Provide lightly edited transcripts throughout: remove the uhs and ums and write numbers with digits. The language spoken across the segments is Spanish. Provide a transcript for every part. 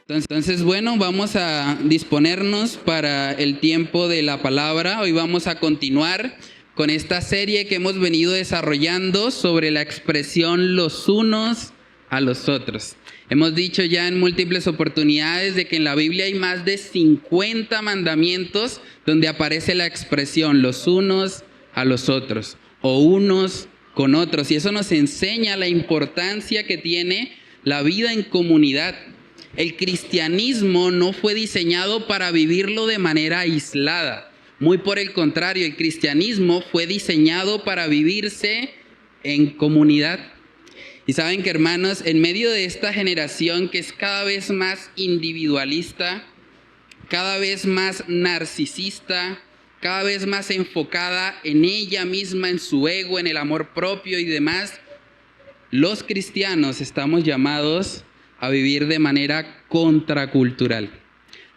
Entonces, bueno, vamos a disponernos para el tiempo de la palabra. Hoy vamos a continuar con esta serie que hemos venido desarrollando sobre la expresión los unos a los otros. Hemos dicho ya en múltiples oportunidades de que en la Biblia hay más de 50 mandamientos donde aparece la expresión los unos a los otros o unos con otros. Y eso nos enseña la importancia que tiene la vida en comunidad. El cristianismo no fue diseñado para vivirlo de manera aislada. Muy por el contrario, el cristianismo fue diseñado para vivirse en comunidad. Y saben que, hermanos, en medio de esta generación que es cada vez más individualista, cada vez más narcisista, cada vez más enfocada en ella misma, en su ego, en el amor propio y demás, los cristianos estamos llamados a vivir de manera contracultural.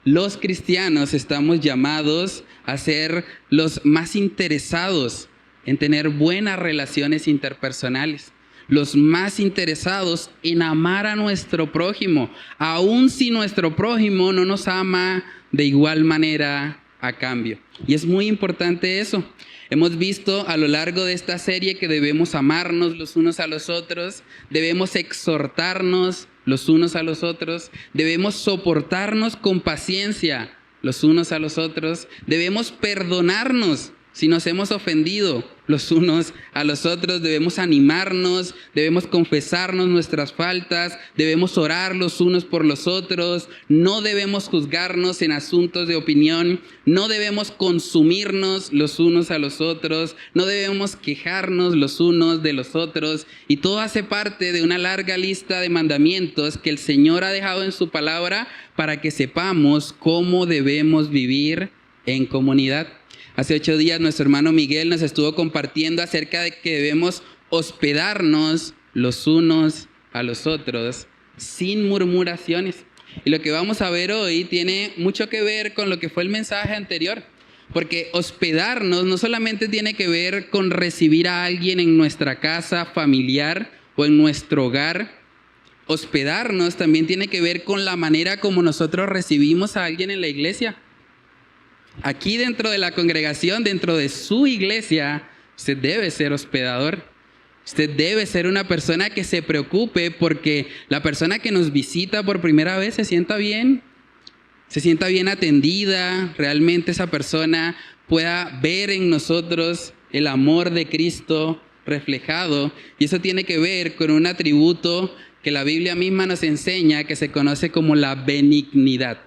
Los cristianos estamos llamados a ser los más interesados en tener buenas relaciones interpersonales, los más interesados en amar a nuestro prójimo, aun si nuestro prójimo no nos ama de igual manera a cambio. Y es muy importante eso. Hemos visto a lo largo de esta serie que debemos amarnos los unos a los otros, debemos exhortarnos los unos a los otros, debemos soportarnos con paciencia los unos a los otros, debemos perdonarnos si nos hemos ofendido los unos a los otros, debemos animarnos, debemos confesarnos nuestras faltas, debemos orar los unos por los otros, no debemos juzgarnos en asuntos de opinión, no debemos consumirnos los unos a los otros, no debemos quejarnos los unos de los otros, y todo hace parte de una larga lista de mandamientos que el Señor ha dejado en su palabra para que sepamos cómo debemos vivir en comunidad. Hace 8 días nuestro hermano Miguel nos estuvo compartiendo acerca de que debemos hospedarnos los unos a los otros sin murmuraciones. Y lo que vamos a ver hoy tiene mucho que ver con lo que fue el mensaje anterior. Porque hospedarnos no solamente tiene que ver con recibir a alguien en nuestra casa familiar o en nuestro hogar. Hospedarnos también tiene que ver con la manera como nosotros recibimos a alguien en la iglesia. Aquí dentro de la congregación, dentro de su iglesia, usted debe ser hospedador. Usted debe ser una persona que se preocupe porque la persona que nos visita por primera vez se sienta bien atendida, realmente esa persona pueda ver en nosotros el amor de Cristo reflejado. Y eso tiene que ver con un atributo que la Biblia misma nos enseña que se conoce como la benignidad.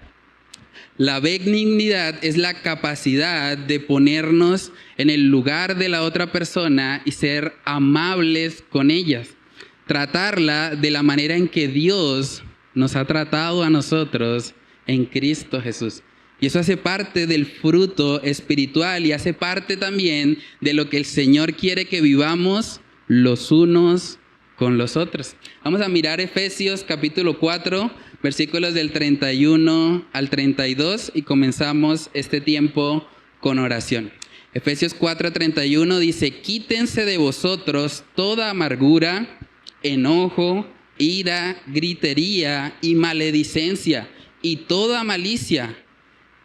La benignidad es la capacidad de ponernos en el lugar de la otra persona y ser amables con ellas. Tratarla de la manera en que Dios nos ha tratado a nosotros en Cristo Jesús. Y eso hace parte del fruto espiritual y hace parte también de lo que el Señor quiere que vivamos los unos con los otros. Vamos a mirar Efesios capítulo 4, versículos del 31 al 32 y comenzamos este tiempo con oración. Efesios 4:31 dice: quítense de vosotros toda amargura, enojo, ira, gritería y maledicencia y toda malicia.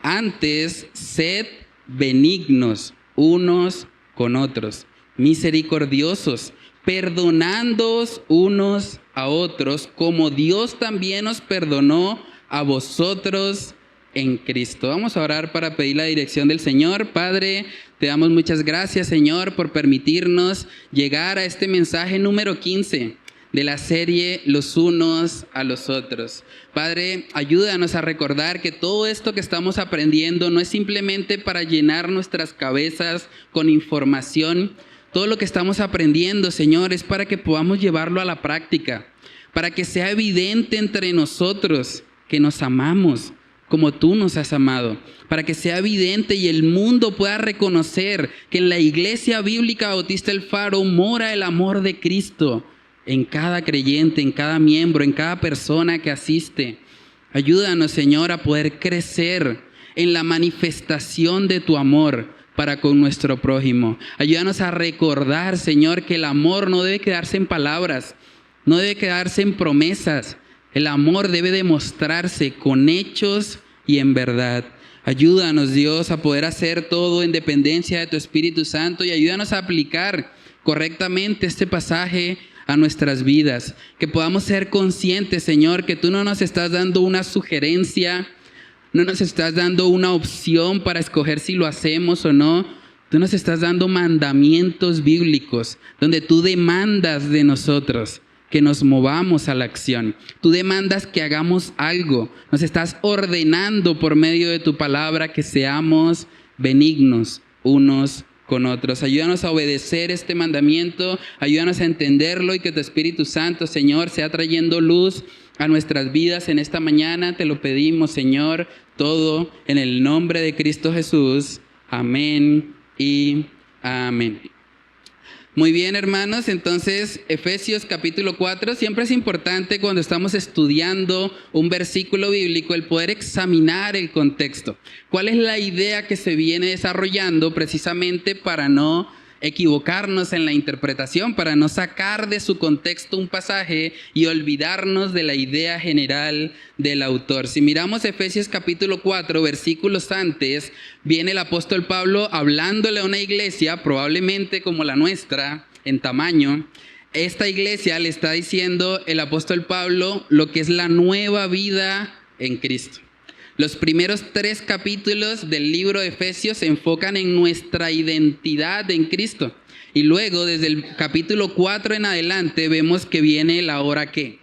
Antes, sed benignos unos con otros, misericordiosos, perdonándoos unos a otros, como Dios también os perdonó a vosotros en Cristo. Vamos a orar para pedir la dirección del Señor. Padre, te damos muchas gracias, Señor, por permitirnos llegar a este mensaje número 15 de la serie Los unos a los otros. Padre, ayúdanos a recordar que todo esto que estamos aprendiendo no es simplemente para llenar nuestras cabezas con información. Todo lo que estamos aprendiendo, Señor, es para que podamos llevarlo a la práctica, para que sea evidente entre nosotros que nos amamos como tú nos has amado, para que sea evidente y el mundo pueda reconocer que en la Iglesia Bíblica Bautista El Faro mora el amor de Cristo en cada creyente, en cada miembro, en cada persona que asiste. Ayúdanos, Señor, a poder crecer en la manifestación de tu amor para con nuestro prójimo. Ayúdanos a recordar, Señor, que el amor no debe quedarse en palabras, no debe quedarse en promesas, El amor debe demostrarse con hechos y en verdad. Ayúdanos, Dios, a poder hacer todo en dependencia de tu Espíritu Santo y ayúdanos a aplicar correctamente este pasaje a nuestras vidas. Que podamos ser conscientes, Señor, que tú no nos estás dando una sugerencia, no nos estás dando una opción para escoger si lo hacemos o no. Tú nos estás dando mandamientos bíblicos donde tú demandas de nosotros que nos movamos a la acción. Tú demandas que hagamos algo. Nos estás ordenando por medio de tu palabra que seamos benignos unos con otros. Ayúdanos a obedecer este mandamiento, ayúdanos a entenderlo y que tu Espíritu Santo, Señor, sea trayendo luz a nuestras vidas en esta mañana. Te lo pedimos, Señor, todo en el nombre de Cristo Jesús. Amén y amén. Muy bien, hermanos, entonces Efesios capítulo 4, siempre es importante cuando estamos estudiando un versículo bíblico el poder examinar el contexto. ¿Cuál es la idea que se viene desarrollando precisamente para no equivocarnos en la interpretación, para no sacar de su contexto un pasaje y olvidarnos de la idea general del autor? Si miramos Efesios capítulo 4, versículos antes, viene el apóstol Pablo hablándole a una iglesia, probablemente como la nuestra, en tamaño. Esta iglesia le está diciendo el apóstol Pablo lo que es la nueva vida en Cristo. Los primeros 3 capítulos del libro de Efesios se enfocan en nuestra identidad en Cristo. Y luego, desde el capítulo 4 en adelante, vemos que viene el ahora qué.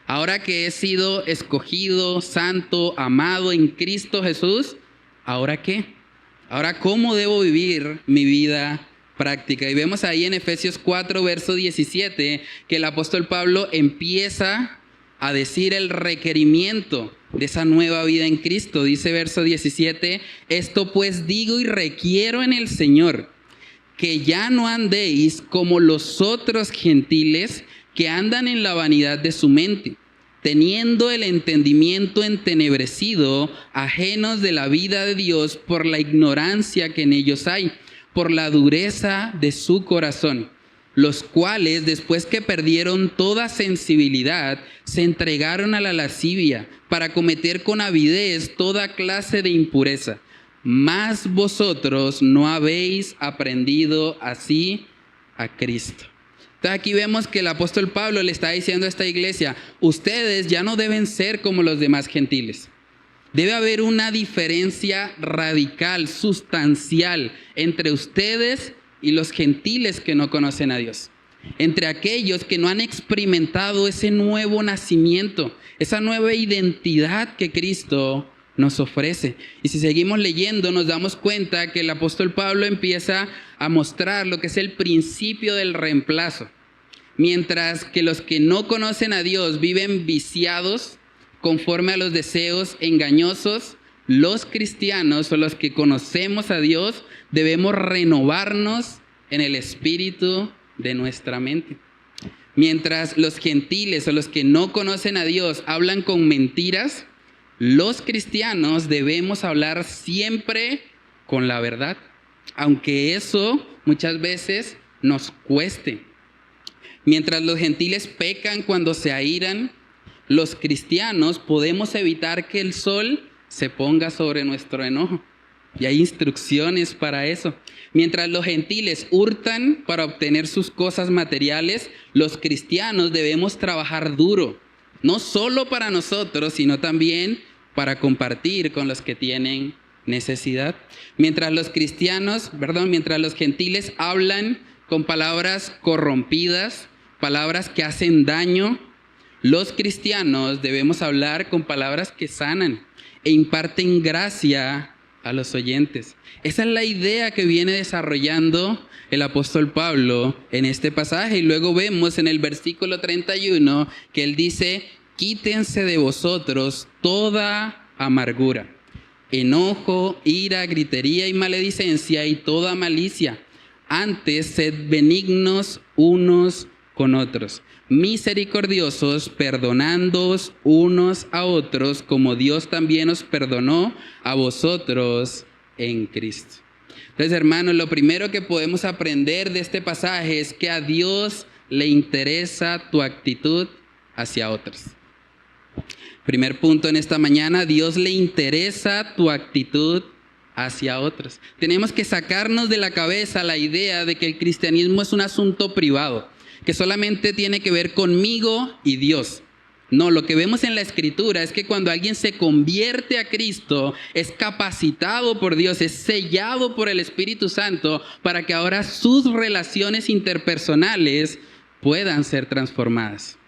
Ahora que he sido escogido, santo, amado en Cristo Jesús, ¿ahora qué? Ahora, ¿cómo debo vivir mi vida práctica? Y vemos ahí en Efesios 4, verso 17, que el apóstol Pablo empieza a decir el requerimiento de esa nueva vida en Cristo. Dice verso 17, esto pues digo y requiero en el Señor, que ya no andéis como los otros gentiles que andan en la vanidad de su mente, teniendo el entendimiento entenebrecido, ajenos de la vida de Dios por la ignorancia que en ellos hay, por la dureza de su corazón, los cuales, después que perdieron toda sensibilidad, se entregaron a la lascivia para cometer con avidez toda clase de impureza. Mas vosotros no habéis aprendido así a Cristo. Entonces aquí vemos que el apóstol Pablo le está diciendo a esta iglesia, ustedes ya no deben ser como los demás gentiles. Debe haber una diferencia radical, sustancial, entre ustedes y los gentiles que no conocen a Dios. Entre aquellos que no han experimentado ese nuevo nacimiento, esa nueva identidad que Cristo nos ofrece. Y si seguimos leyendo, nos damos cuenta que el apóstol Pablo empieza a mostrar lo que es el principio del reemplazo. Mientras que los que no conocen a Dios viven viciados conforme a los deseos engañosos, los cristianos o los que conocemos a Dios debemos renovarnos en el espíritu de nuestra mente. Mientras los gentiles o los que no conocen a Dios hablan con mentiras, los cristianos debemos hablar siempre con la verdad, aunque eso muchas veces nos cueste. Mientras los gentiles pecan cuando se airan, los cristianos podemos evitar que el sol se ponga sobre nuestro enojo. Y hay instrucciones para eso. Mientras los gentiles hurtan para obtener sus cosas materiales, los cristianos debemos trabajar duro, no solo para nosotros, sino también para compartir con los que tienen necesidad. Mientras los gentiles hablan con palabras corrompidas, palabras que hacen daño, los cristianos debemos hablar con palabras que sanan e imparten gracia a los oyentes. Esa es la idea que viene desarrollando el apóstol Pablo en este pasaje. Y luego vemos en el versículo 31 que él dice, quítense de vosotros toda amargura, enojo, ira, gritería y maledicencia y toda malicia. Antes, sed benignos unos con otros, misericordiosos, perdonándoos unos a otros, como Dios también os perdonó a vosotros en Cristo. Entonces, hermanos, lo primero que podemos aprender de este pasaje es que a Dios le interesa tu actitud hacia otros. Primer punto en esta mañana: a Dios le interesa tu actitud hacia otros. Tenemos que sacarnos de la cabeza la idea de que el cristianismo es un asunto privado, que solamente tiene que ver conmigo y Dios. No, lo que vemos en la Escritura es que cuando alguien se convierte a Cristo, es capacitado por Dios, es sellado por el Espíritu Santo para que ahora sus relaciones interpersonales puedan ser transformadas.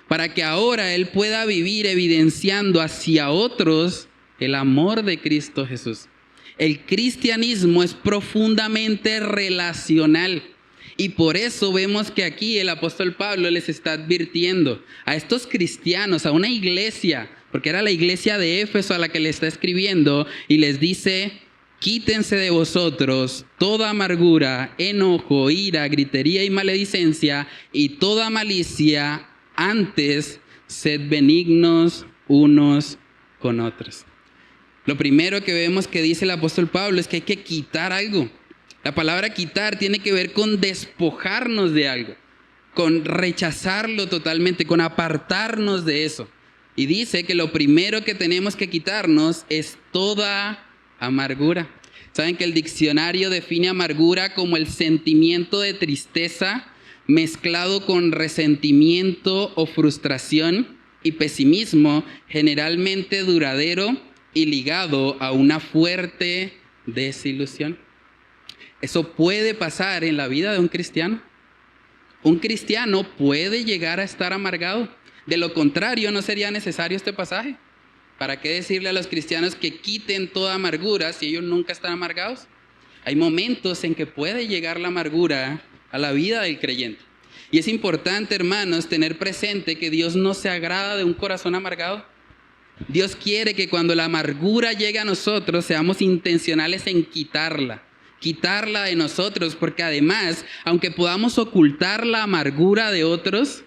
Para que ahora él pueda vivir evidenciando hacia otros el amor de Cristo Jesús. El cristianismo es profundamente relacional. Y por eso vemos que aquí el apóstol Pablo les está advirtiendo a estos cristianos, a una iglesia, porque era la iglesia de Éfeso a la que le está escribiendo, y les dice: quítense de vosotros toda amargura, enojo, ira, gritería y maledicencia, y toda malicia. Antes, sed benignos unos con otros. Lo primero que vemos que dice el apóstol Pablo es que hay que quitar algo. La palabra quitar tiene que ver con despojarnos de algo, con rechazarlo totalmente, con apartarnos de eso. Y dice que lo primero que tenemos que quitarnos es toda amargura. ¿Saben que el diccionario define amargura como el sentimiento de tristeza mezclado con resentimiento o frustración y pesimismo, generalmente duradero y ligado a una fuerte desilusión? Eso puede pasar en la vida de un cristiano. Un cristiano puede llegar a estar amargado. De lo contrario, no sería necesario este pasaje. ¿Para qué decirle a los cristianos que quiten toda amargura si ellos nunca están amargados? Hay momentos en que puede llegar la amargura a la vida del creyente. Y es importante, hermanos, tener presente que Dios no se agrada de un corazón amargado. Dios quiere que cuando la amargura llegue a nosotros, seamos intencionales en quitarla de nosotros, porque además, aunque podamos ocultar la amargura de otros,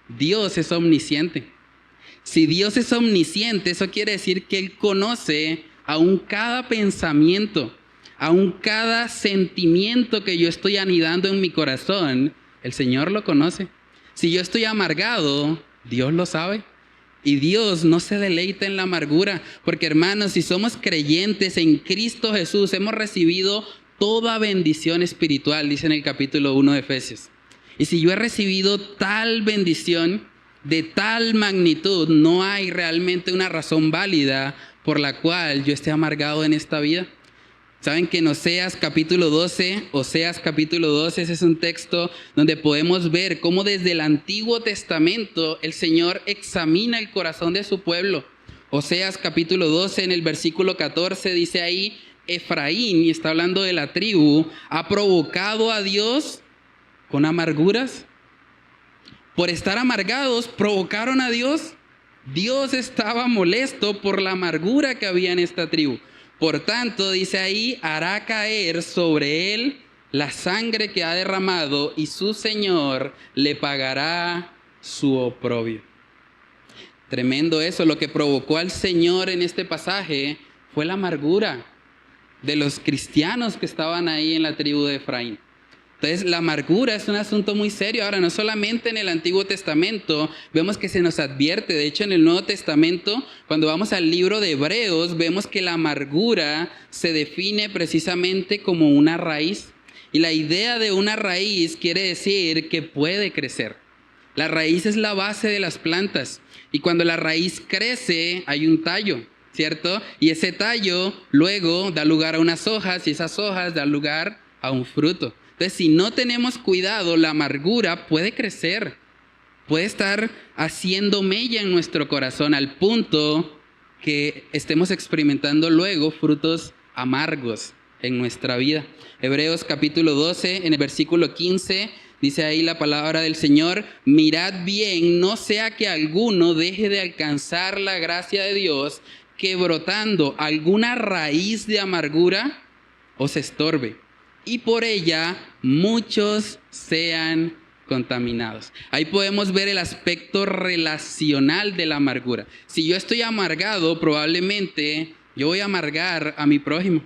Dios es omnisciente. Si Dios es omnisciente, eso quiere decir que Él conoce aún cada pensamiento, aún cada sentimiento que yo estoy anidando en mi corazón. El Señor lo conoce. Si yo estoy amargado, Dios lo sabe. Y Dios no se deleita en la amargura, porque hermanos, si somos creyentes en Cristo Jesús, hemos recibido toda bendición espiritual, dice en el capítulo 1 de Efesios. Y si yo he recibido tal bendición de tal magnitud, no hay realmente una razón válida por la cual yo esté amargado en esta vida. Saben que en Oseas capítulo 12, ese es un texto donde podemos ver cómo desde el Antiguo Testamento el Señor examina el corazón de su pueblo. Oseas capítulo 12, en el versículo 14, dice ahí: Efraín, y está hablando de la tribu, ha provocado a Dios con amarguras. Por estar amargados, provocaron a Dios. Dios estaba molesto por la amargura que había en esta tribu. Por tanto, dice ahí, hará caer sobre él la sangre que ha derramado, y su Señor le pagará su oprobio. Tremendo eso. Lo que provocó al Señor en este pasaje fue la amargura de los cristianos que estaban ahí en la tribu de Efraín. Entonces, la amargura es un asunto muy serio. Ahora, no solamente en el Antiguo Testamento vemos que se nos advierte. De hecho, en el Nuevo Testamento, cuando vamos al libro de Hebreos, vemos que la amargura se define precisamente como una raíz. Y la idea de una raíz quiere decir que puede crecer. La raíz es la base de las plantas. Y cuando la raíz crece, hay un tallo, ¿cierto? Y ese tallo luego da lugar a unas hojas, y esas hojas dan lugar a un fruto. Entonces, si no tenemos cuidado, la amargura puede crecer, puede estar haciendo mella en nuestro corazón al punto que estemos experimentando luego frutos amargos en nuestra vida. Hebreos capítulo 12, en el versículo 15, dice ahí la palabra del Señor: mirad bien, no sea que alguno deje de alcanzar la gracia de Dios, que brotando alguna raíz de amargura os estorbe, y por ella muchos sean contaminados. Ahí podemos ver el aspecto relacional de la amargura. Si yo estoy amargado, probablemente yo voy a amargar a mi prójimo.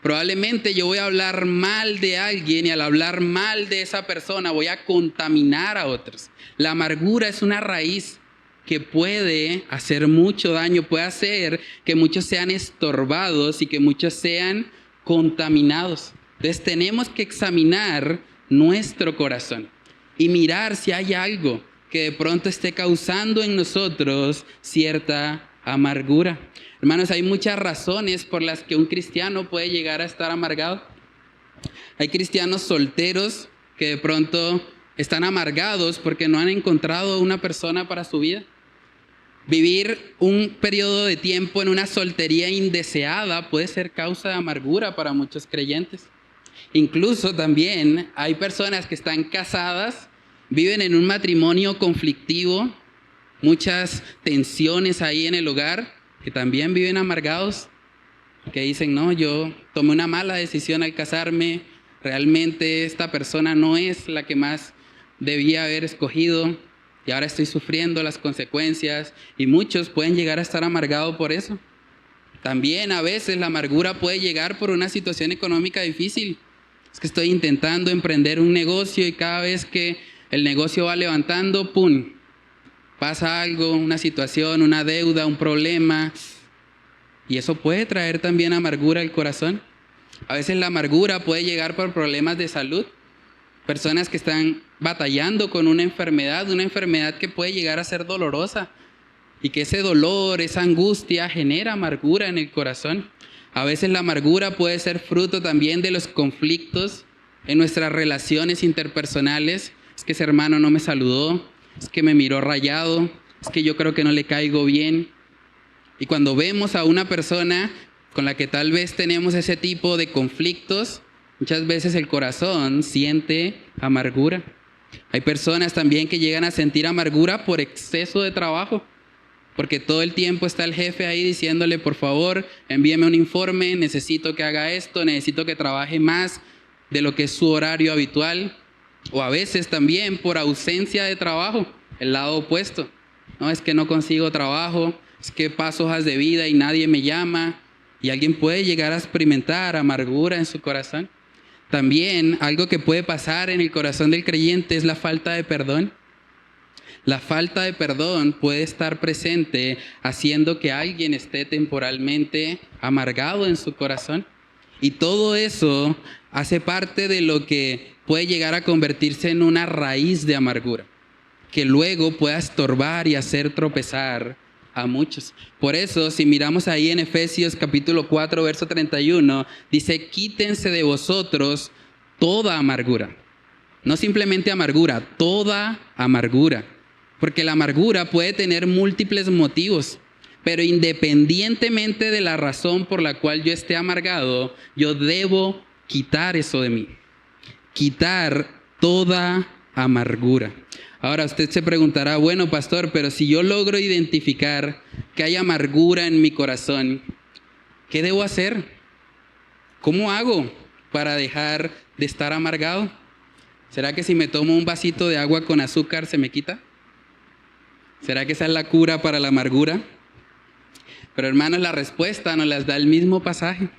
Probablemente yo voy a hablar mal de alguien, y al hablar mal de esa persona voy a contaminar a otros. La amargura es una raíz. que puede hacer mucho daño, puede hacer que muchos sean estorbados y que muchos sean contaminados. Entonces tenemos que examinar nuestro corazón y mirar si hay algo que de pronto esté causando en nosotros cierta amargura. Hermanos, hay muchas razones por las que un cristiano puede llegar a estar amargado. Hay cristianos solteros que de pronto están amargados porque no han encontrado una persona para su vida. Vivir un periodo de tiempo en una soltería indeseada puede ser causa de amargura para muchos creyentes. Incluso también hay personas que están casadas, viven en un matrimonio conflictivo, muchas tensiones ahí en el hogar, que también viven amargados, que dicen, no, yo tomé una mala decisión al casarme, realmente esta persona no es la que más debía haber escogido y ahora estoy sufriendo las consecuencias, y muchos pueden llegar a estar amargados por eso. También a veces la amargura puede llegar por una situación económica difícil. Es que estoy intentando emprender un negocio y cada vez que el negocio va levantando, ¡pum!, pasa algo, una situación, una deuda, un problema, y eso puede traer también amargura al corazón. A veces la amargura puede llegar por problemas de salud. Personas que están batallando con una enfermedad que puede llegar a ser dolorosa y que ese dolor, esa angustia genera amargura en el corazón. A veces la amargura puede ser fruto también de los conflictos en nuestras relaciones interpersonales. Es que ese hermano no me saludó, es que me miró rayado, es que yo creo que no le caigo bien. Y cuando vemos a una persona con la que tal vez tenemos ese tipo de conflictos, muchas veces el corazón siente amargura. Hay personas también que llegan a sentir amargura por exceso de trabajo, porque todo el tiempo está el jefe ahí diciéndole, por favor, envíeme un informe, necesito que haga esto, necesito que trabaje más de lo que es su horario habitual. O a veces también por ausencia de trabajo, el lado opuesto. No, es que no consigo trabajo, es que paso hojas de vida y nadie me llama. Y alguien puede llegar a experimentar amargura en su corazón. También algo que puede pasar en el corazón del creyente es la falta de perdón. La falta de perdón puede estar presente haciendo que alguien esté temporalmente amargado en su corazón. Y todo eso hace parte de lo que puede llegar a convertirse en una raíz de amargura, que luego pueda estorbar y hacer tropezar a muchos. Por eso, si miramos ahí en Efesios capítulo 4, verso 31, dice, quítense de vosotros toda amargura. No simplemente amargura, toda amargura. Porque la amargura puede tener múltiples motivos, pero independientemente de la razón por la cual yo esté amargado, yo debo quitar eso de mí. Quitar toda amargura. Ahora usted se preguntará, bueno, pastor, pero si yo logro identificar que hay amargura en mi corazón, ¿qué debo hacer? ¿Cómo hago para dejar de estar amargado? ¿Será que si me tomo un vasito de agua con azúcar se me quita? ¿Será que esa es la cura para la amargura? Pero hermanos, la respuesta nos las da el mismo pasaje.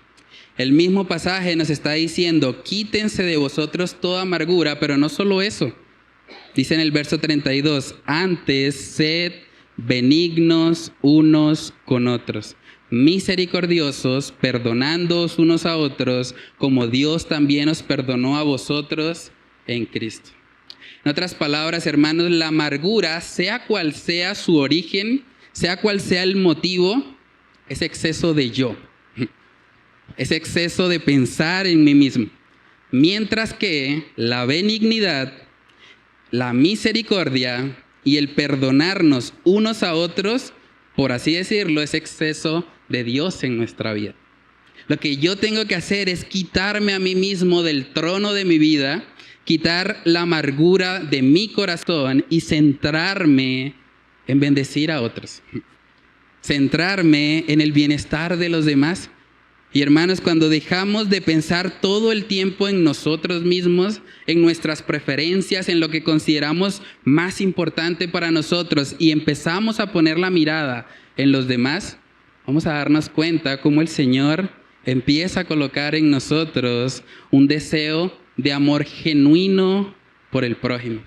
El mismo pasaje nos está diciendo, quítense de vosotros toda amargura, pero no solo eso. Dice en el verso 32, antes sed benignos unos con otros, misericordiosos, perdonándoos unos a otros, como Dios también os perdonó a vosotros en Cristo. En otras palabras, hermanos, la amargura, sea cual sea su origen, sea cual sea el motivo, es exceso de yo. Es exceso de pensar en mí mismo. Mientras que la benignidad, la misericordia y el perdonarnos unos a otros, por así decirlo, es exceso de Dios en nuestra vida. Lo que yo tengo que hacer es quitarme a mí mismo del trono de mi vida, quitar la amargura de mi corazón y centrarme en bendecir a otros. Centrarme en el bienestar de los demás. Y hermanos, cuando dejamos de pensar todo el tiempo en nosotros mismos, en nuestras preferencias, en lo que consideramos más importante para nosotros y empezamos a poner la mirada en los demás, vamos a darnos cuenta cómo el Señor empieza a colocar en nosotros un deseo de amor genuino por el prójimo.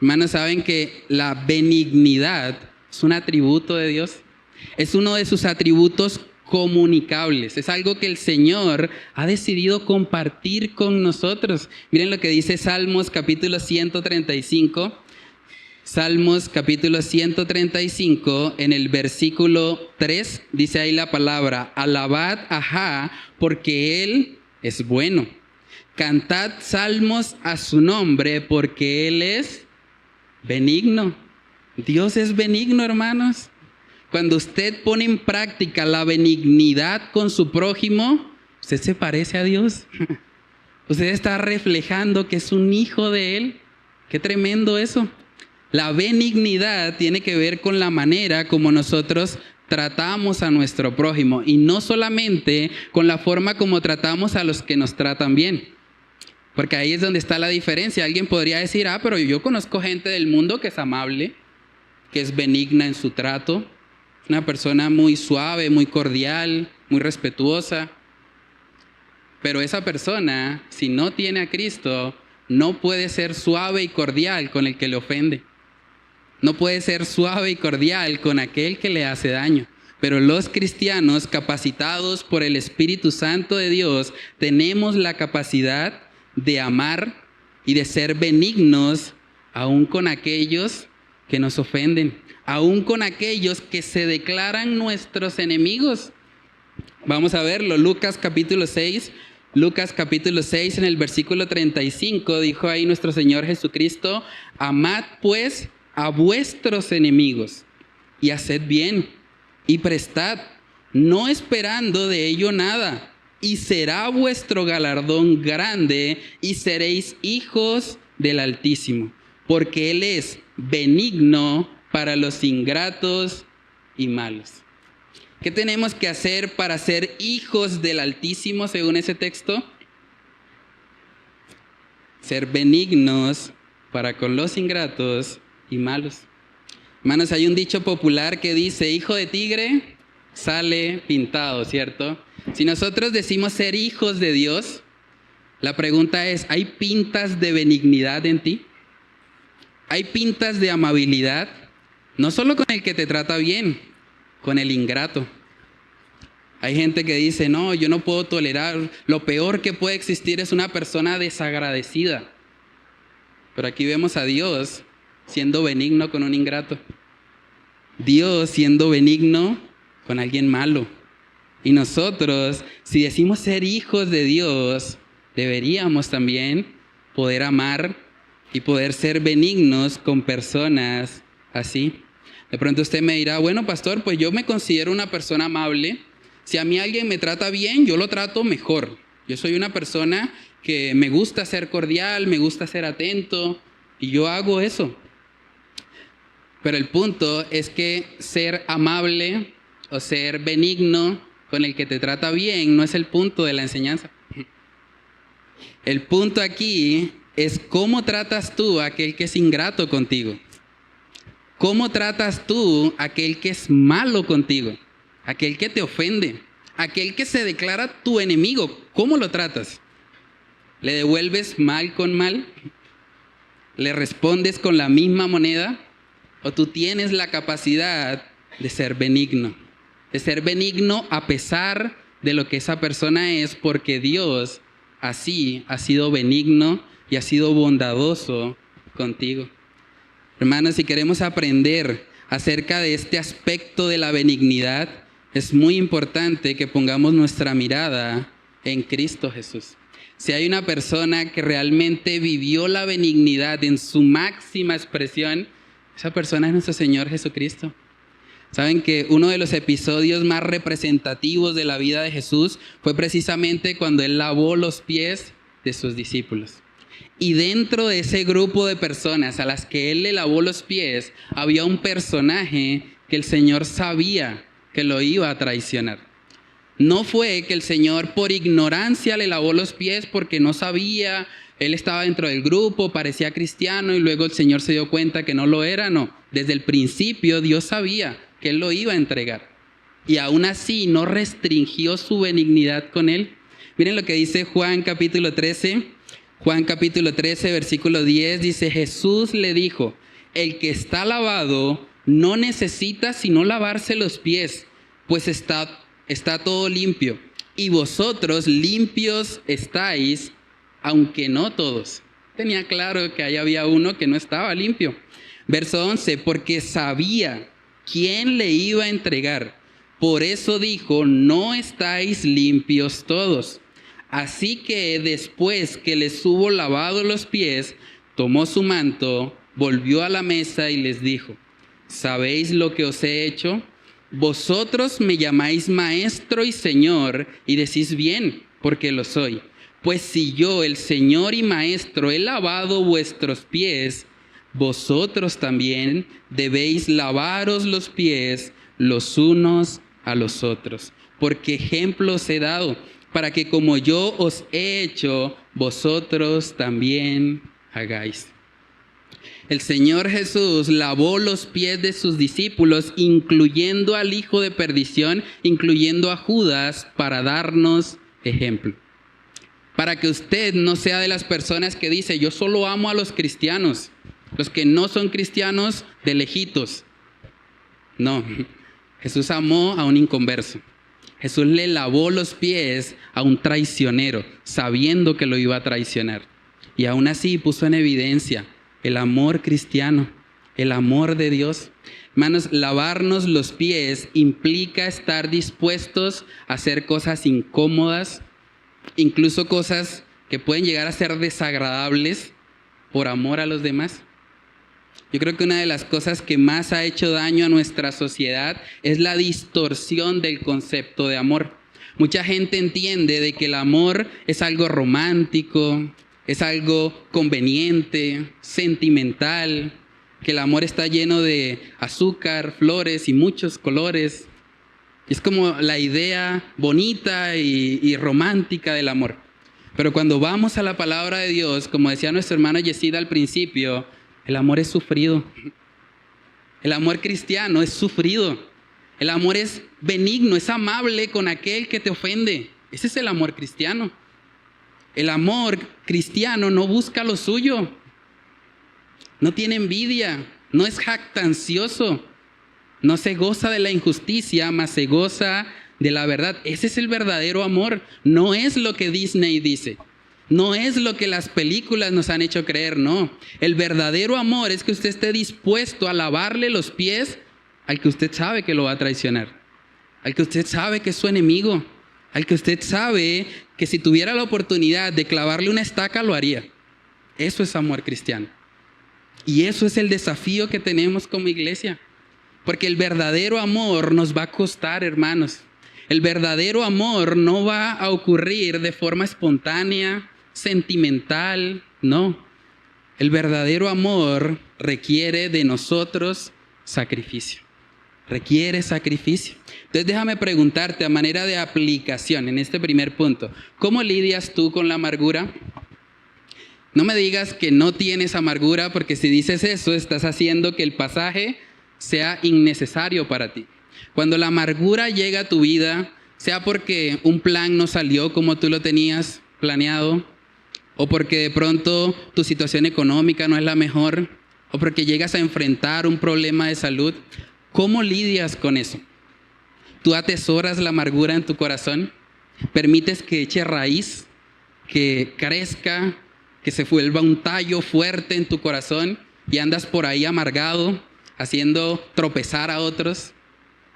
Hermanos, saben que la benignidad Es un atributo de Dios. Es uno de sus atributos comunicables. Es algo que el Señor ha decidido compartir con nosotros. Miren lo que dice Salmos capítulo 135. Salmos capítulo 135, en el versículo 3, dice ahí la palabra: alabad a Jah, porque Él es bueno. Cantad salmos a su nombre, porque Él es benigno. Dios es benigno, hermanos. Cuando usted pone en práctica la benignidad con su prójimo, usted se parece a Dios. Usted está reflejando que es un hijo de Él. Qué tremendo eso. La benignidad tiene que ver con la manera como nosotros tratamos a nuestro prójimo, y no solamente con la forma como tratamos a los que nos tratan bien. Porque ahí es donde está la diferencia. Alguien podría decir: pero yo conozco gente del mundo que es amable, que es benigna en su trato, una persona muy suave, muy cordial, muy respetuosa. Pero esa persona, si no tiene a Cristo, no puede ser suave y cordial con el que le ofende. No puede ser suave y cordial con aquel que le hace daño. Pero los cristianos, capacitados por el Espíritu Santo de Dios, tenemos la capacidad de amar y de ser benignos aún con aquellos que nos ofenden, aún con aquellos que se declaran nuestros enemigos. Vamos a verlo. Lucas capítulo 6, en el versículo 35, dijo ahí nuestro Señor Jesucristo: amad pues a vuestros enemigos y haced bien y prestad, no esperando de ello nada, y será vuestro galardón grande y seréis hijos del Altísimo, porque Él es benigno para los ingratos y malos. ¿Qué tenemos que hacer para ser hijos del Altísimo según ese texto? Ser benignos para con los ingratos y malos. Hermanos, hay un dicho popular que dice: hijo de tigre sale pintado, ¿cierto? Si nosotros decimos ser hijos de Dios, la pregunta es: ¿hay pintas de benignidad en ti? ¿Hay pintas de amabilidad? No solo con el que te trata bien, con el ingrato. Hay gente que dice: no, yo no puedo tolerar, lo peor que puede existir es una persona desagradecida. Pero aquí vemos a Dios siendo benigno con un ingrato. Dios siendo benigno con alguien malo. Y nosotros, si decimos ser hijos de Dios, deberíamos también poder amar y poder ser benignos con personas así. De pronto usted me dirá: bueno, pastor, pues yo me considero una persona amable. Si a mí alguien me trata bien, yo lo trato mejor. Yo soy una persona que me gusta ser cordial, me gusta ser atento, y yo hago eso. Pero el punto es que ser amable o ser benigno con el que te trata bien no es el punto de la enseñanza. El punto aquí es cómo tratas tú a aquel que es ingrato contigo. ¿Cómo tratas tú a aquel que es malo contigo? Aquel que te ofende, aquel que se declara tu enemigo. ¿Cómo lo tratas? ¿Le devuelves mal con mal? ¿Le respondes con la misma moneda? ¿O tú tienes la capacidad de ser benigno? De ser benigno a pesar de lo que esa persona es, porque Dios así ha sido benigno y ha sido bondadoso contigo. Hermanos, si queremos aprender acerca de este aspecto de la benignidad, es muy importante que pongamos nuestra mirada en Cristo Jesús. Si hay una persona que realmente vivió la benignidad en su máxima expresión, esa persona es nuestro Señor Jesucristo. Saben que uno de los episodios más representativos de la vida de Jesús fue precisamente cuando Él lavó los pies de sus discípulos. Y dentro de ese grupo de personas a las que Él le lavó los pies, había un personaje que el Señor sabía que lo iba a traicionar. No fue que el Señor por ignorancia le lavó los pies porque no sabía, Él estaba dentro del grupo, parecía cristiano y luego el Señor se dio cuenta que no lo era. No, desde el principio Dios sabía que Él lo iba a entregar. Y aún así no restringió su benignidad con Él. Miren lo que dice Juan capítulo 13. Juan capítulo 13, versículo 10 dice: Jesús le dijo: el que está lavado no necesita sino lavarse los pies, pues está todo limpio. Y vosotros limpios estáis, aunque no todos. Tenía claro que ahí había uno que no estaba limpio. Verso 11, porque sabía quién le iba a entregar. Por eso dijo, no estáis limpios todos. Así que después que les hubo lavado los pies, tomó su manto, volvió a la mesa y les dijo, ¿sabéis lo que os he hecho? Vosotros me llamáis maestro y señor, y decís bien, porque lo soy. Pues si yo, el Señor y Maestro, he lavado vuestros pies, vosotros también debéis lavaros los pies los unos a los otros. Porque ejemplo os he dado, para que como yo os he hecho, vosotros también hagáis. El Señor Jesús lavó los pies de sus discípulos, incluyendo al hijo de perdición, incluyendo a Judas, para darnos ejemplo. Para que usted no sea de las personas que dice, yo solo amo a los cristianos, los que no son cristianos de lejitos. No, Jesús amó a un inconverso. Jesús le lavó los pies a un traicionero, sabiendo que lo iba a traicionar. Y aún así puso en evidencia el amor cristiano, el amor de Dios. Hermanos, lavarnos los pies implica estar dispuestos a hacer cosas incómodas, incluso cosas que pueden llegar a ser desagradables por amor a los demás. Yo creo que una de las cosas que más ha hecho daño a nuestra sociedad es la distorsión del concepto de amor. Mucha gente entiende de que el amor es algo romántico, es algo conveniente, sentimental, que el amor está lleno de azúcar, flores y muchos colores. Es como la idea bonita y romántica del amor. Pero cuando vamos a la palabra de Dios, como decía nuestra hermana Yesida al principio, el amor es sufrido. El amor cristiano es sufrido. El amor es benigno, es amable con aquel que te ofende. Ese es el amor cristiano. El amor cristiano no busca lo suyo. No tiene envidia, no es jactancioso. No se goza de la injusticia, mas se goza de la verdad. Ese es el verdadero amor. No es lo que Disney dice. No es lo que las películas nos han hecho creer, no. El verdadero amor es que usted esté dispuesto a lavarle los pies al que usted sabe que lo va a traicionar. Al que usted sabe que es su enemigo. Al que usted sabe que si tuviera la oportunidad de clavarle una estaca, lo haría. Eso es amor cristiano. Y eso es el desafío que tenemos como iglesia. Porque el verdadero amor nos va a costar, hermanos. El verdadero amor no va a ocurrir de forma espontánea, sentimental, no. El verdadero amor requiere de nosotros sacrificio. Requiere sacrificio. Entonces déjame preguntarte a manera de aplicación en este primer punto. ¿Cómo lidias tú con la amargura? No me digas que no tienes amargura, porque si dices eso, estás haciendo que el pasaje sea innecesario para ti. Cuando la amargura llega a tu vida, sea porque un plan no salió como tú lo tenías planeado, o porque de pronto tu situación económica no es la mejor, o porque llegas a enfrentar un problema de salud, ¿cómo lidias con eso? ¿Tú atesoras la amargura en tu corazón? ¿Permites que eche raíz, que crezca, que se vuelva un tallo fuerte en tu corazón y andas por ahí amargado, haciendo tropezar a otros?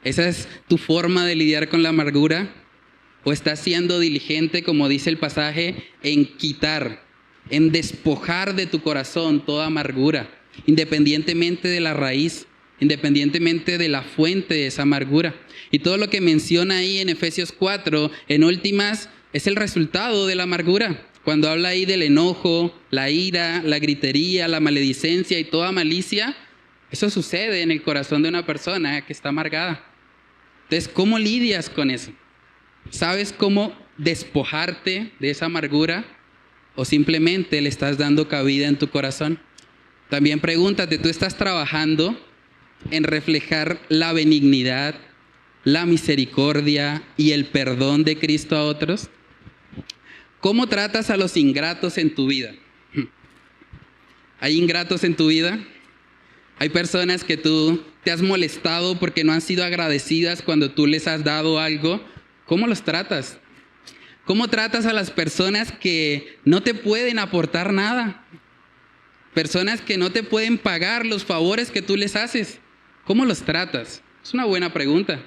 ¿Esa es tu forma de lidiar con la amargura? ¿O estás siendo diligente, como dice el pasaje, en quitar, en despojar de tu corazón toda amargura, independientemente de la raíz, independientemente de la fuente de esa amargura? Y todo lo que menciona ahí en Efesios 4, en últimas, es el resultado de la amargura. Cuando habla ahí del enojo, la ira, la gritería, la maledicencia y toda malicia, eso sucede en el corazón de una persona que está amargada. Entonces, ¿cómo lidias con eso? ¿Sabes cómo despojarte de esa amargura? ¿O simplemente le estás dando cabida en tu corazón? También pregúntate, ¿tú estás trabajando en reflejar la benignidad, la misericordia y el perdón de Cristo a otros? ¿Cómo tratas a los ingratos en tu vida? ¿Hay ingratos en tu vida? Hay personas que tú te has molestado porque no han sido agradecidas cuando tú les has dado algo. ¿Cómo los tratas? ¿Cómo tratas a las personas que no te pueden aportar nada? Personas que no te pueden pagar los favores que tú les haces. ¿Cómo los tratas? Es una buena pregunta.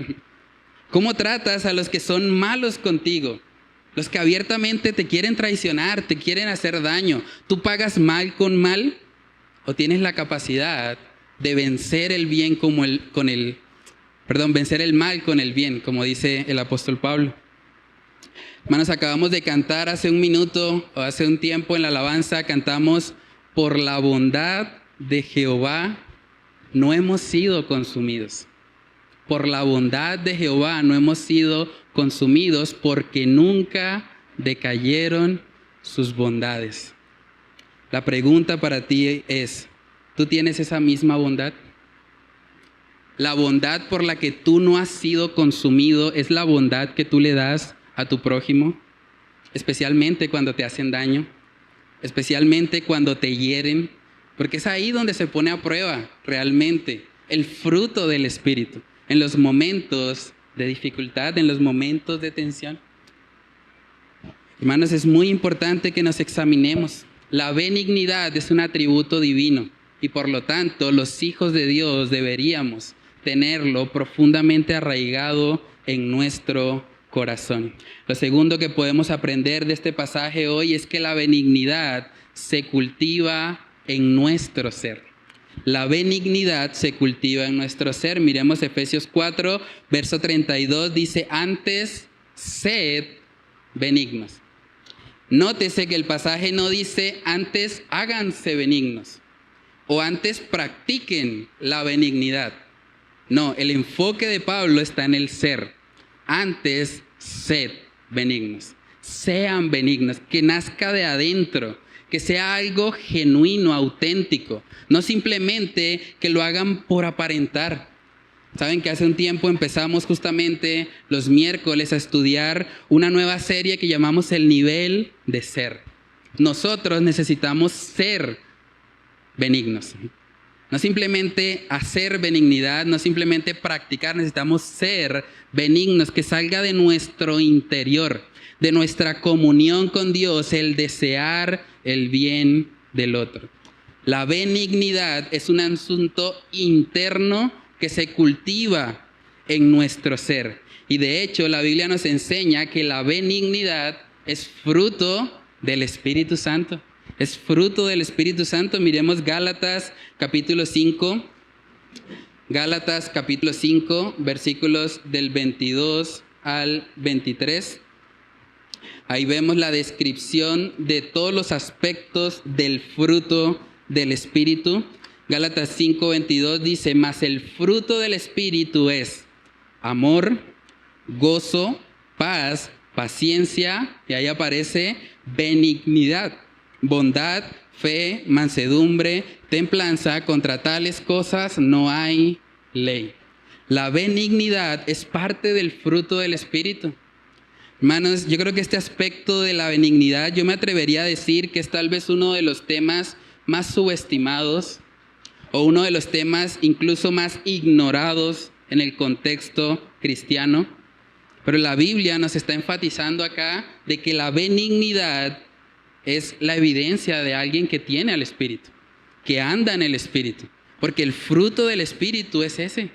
¿Cómo tratas a los que son malos contigo? Los que abiertamente te quieren traicionar, te quieren hacer daño. ¿Tú pagas mal con mal? ¿O tienes la capacidad de vencer el bien vencer el mal con el bien, como dice el apóstol Pablo? Hermanos, acabamos de cantar hace un minuto o hace un tiempo en la alabanza, cantamos: por la bondad de Jehová no hemos sido consumidos. Por la bondad de Jehová no hemos sido consumidos, porque nunca decayeron sus bondades. La pregunta para ti es: ¿tú tienes esa misma bondad? La bondad por la que tú no has sido consumido es la bondad que tú le das a tu prójimo, especialmente cuando te hacen daño, especialmente cuando te hieren, porque es ahí donde se pone a prueba realmente el fruto del Espíritu, en los momentos de dificultad, en los momentos de tensión. Hermanos, es muy importante que nos examinemos. La benignidad es un atributo divino y por lo tanto los hijos de Dios deberíamos tenerlo profundamente arraigado en nuestro corazón. Lo segundo que podemos aprender de este pasaje hoy es que la benignidad se cultiva en nuestro ser. La benignidad se cultiva en nuestro ser. Miremos Efesios 4, verso 32, dice: antes sed benignos. Nótese que el pasaje no dice antes háganse benignos o antes practiquen la benignidad. No, el enfoque de Pablo está en el ser. Antes sed benignos, sean benignos, que nazca de adentro, que sea algo genuino, auténtico, no simplemente que lo hagan por aparentar. Saben que hace un tiempo empezamos justamente los miércoles a estudiar una nueva serie que llamamos El Nivel de Ser. Nosotros necesitamos ser benignos. No simplemente hacer benignidad, no simplemente practicar, necesitamos ser benignos, que salga de nuestro interior, de nuestra comunión con Dios, el desear el bien del otro. La benignidad es un asunto interno que se cultiva en nuestro ser. Y de hecho, la Biblia nos enseña que la benignidad es fruto del Espíritu Santo. Es fruto del Espíritu Santo. Miremos Gálatas capítulo 5. Gálatas capítulo 5, versículos del 22 al 23. Ahí vemos la descripción de todos los aspectos del fruto del Espíritu. Gálatas 5, 22 dice: mas el fruto del Espíritu es amor, gozo, paz, paciencia, y ahí aparece benignidad, bondad, fe, mansedumbre, templanza. Contra tales cosas no hay ley. La benignidad es parte del fruto del Espíritu. Hermanos, yo creo que este aspecto de la benignidad, yo me atrevería a decir que es tal vez uno de los temas más subestimados o uno de los temas incluso más ignorados en el contexto cristiano. Pero la Biblia nos está enfatizando acá de que la benignidad es la evidencia de alguien que tiene al Espíritu, que anda en el Espíritu, porque el fruto del Espíritu es ese.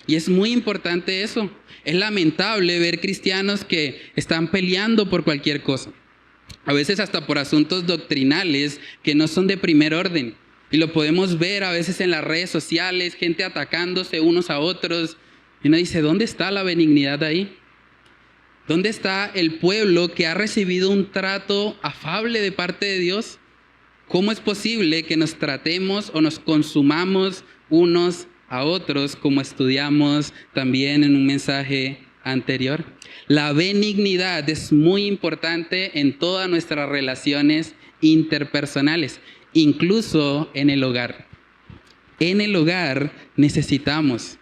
Y es muy importante eso. Es lamentable ver cristianos que están peleando por cualquier cosa, a veces hasta por asuntos doctrinales que no son de primer orden. Y lo podemos ver a veces en las redes sociales, gente atacándose unos a otros. Y uno dice: ¿dónde está la benignidad ahí? ¿Dónde está el pueblo que ha recibido un trato afable de parte de Dios? ¿Cómo es posible que nos tratemos o nos consumamos unos a otros, como estudiamos también en un mensaje anterior? La benignidad es muy importante en todas nuestras relaciones interpersonales, incluso en el hogar. En el hogar necesitamos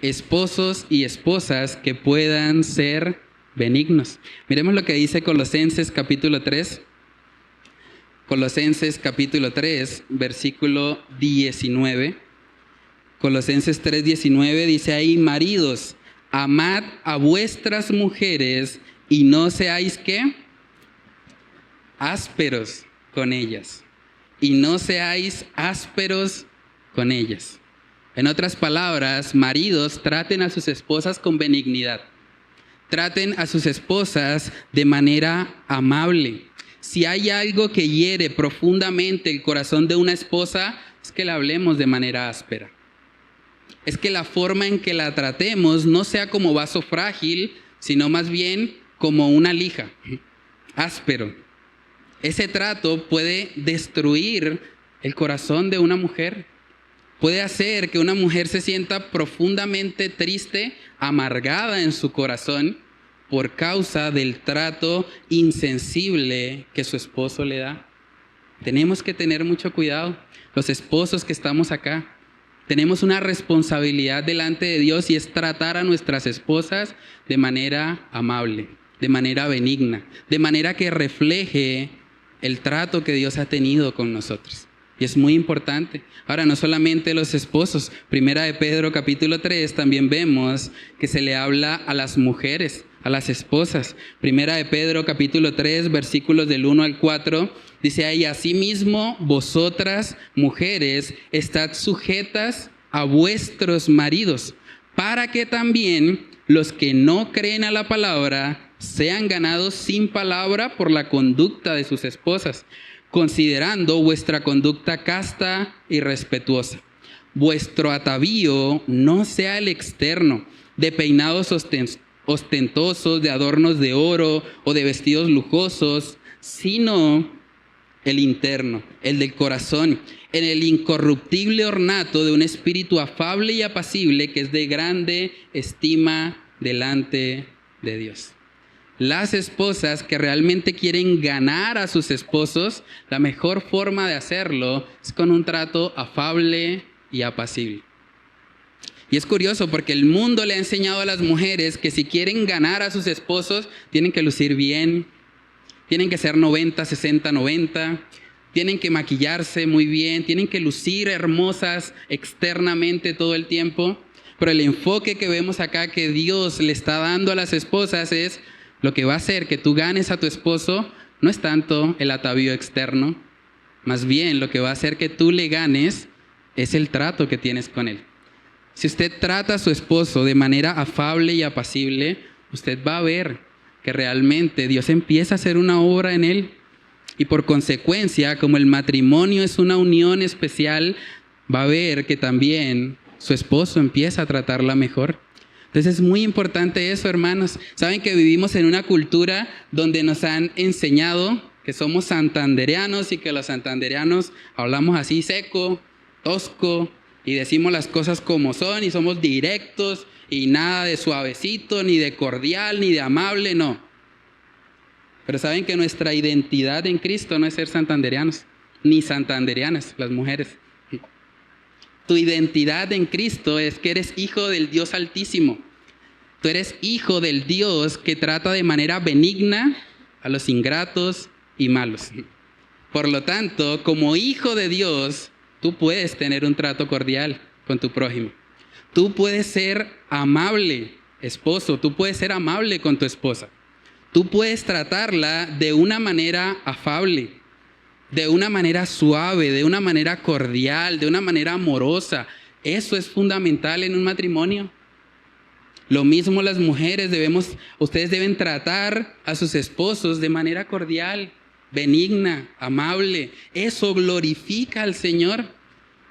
esposos y esposas que puedan ser benignos. Miremos lo que dice Colosenses capítulo 3. Colosenses capítulo 3, versículo 19. Colosenses 3:19 dice ahí: maridos, amad a vuestras mujeres y no seáis ¿qué? Ásperos con ellas. Y no seáis ásperos con ellas. En otras palabras, maridos, traten a sus esposas con benignidad. Traten a sus esposas de manera amable. Si hay algo que hiere profundamente el corazón de una esposa, es que la hablemos de manera áspera. Es que la forma en que la tratemos no sea como vaso frágil, sino más bien como una lija, áspero. Ese trato puede destruir el corazón de una mujer. Puede hacer que una mujer se sienta profundamente triste, amargada en su corazón por causa del trato insensible que su esposo le da. Tenemos que tener mucho cuidado. Los esposos que estamos acá, tenemos una responsabilidad delante de Dios y es tratar a nuestras esposas de manera amable, de manera benigna, de manera que refleje el trato que Dios ha tenido con nosotros. Y es muy importante. Ahora, no solamente los esposos. Primera de Pedro capítulo 3 también vemos que se le habla a las mujeres, a las esposas. Primera de Pedro capítulo 3 versículos del 1 al 4 dice ahí: asimismo vosotras mujeres estad sujetas a vuestros maridos, para que también los que no creen a la palabra sean ganados sin palabra por la conducta de sus esposas, considerando vuestra conducta casta y respetuosa. Vuestro atavío no sea el externo, de peinados ostentosos, de adornos de oro o de vestidos lujosos, sino el interno, el del corazón, en el incorruptible ornato de un espíritu afable y apacible que es de grande estima delante de Dios. Las esposas que realmente quieren ganar a sus esposos, la mejor forma de hacerlo es con un trato afable y apacible. Y es curioso porque el mundo le ha enseñado a las mujeres que si quieren ganar a sus esposos, tienen que lucir bien, tienen que ser 90, 60, 90, tienen que maquillarse muy bien, tienen que lucir hermosas externamente todo el tiempo. Pero el enfoque que vemos acá que Dios le está dando a las esposas es: lo que va a hacer que tú ganes a tu esposo no es tanto el atavío externo, más bien lo que va a hacer que tú le ganes es el trato que tienes con él. Si usted trata a su esposo de manera afable y apacible, usted va a ver que realmente Dios empieza a hacer una obra en él. Y por consecuencia, como el matrimonio es una unión especial, va a ver que también su esposo empieza a tratarla mejor. Entonces es muy importante eso, hermanos. Saben que vivimos en una cultura donde nos han enseñado que somos santandereanos y que los santandereanos hablamos así seco, tosco y decimos las cosas como son y somos directos y nada de suavecito, ni de cordial, ni de amable, no. Pero saben que nuestra identidad en Cristo no es ser santandereanos, ni santandereanas, las mujeres. Tu identidad en Cristo es que eres hijo del Dios Altísimo. Tú eres hijo del Dios que trata de manera benigna a los ingratos y malos. Por lo tanto, como hijo de Dios, tú puedes tener un trato cordial con tu prójimo. Tú puedes ser amable, esposo. Tú puedes ser amable con tu esposa. Tú puedes tratarla de una manera afable, de una manera suave, de una manera cordial, de una manera amorosa. Eso es fundamental en un matrimonio. Lo mismo las mujeres, ustedes deben tratar a sus esposos de manera cordial, benigna, amable. Eso glorifica al Señor.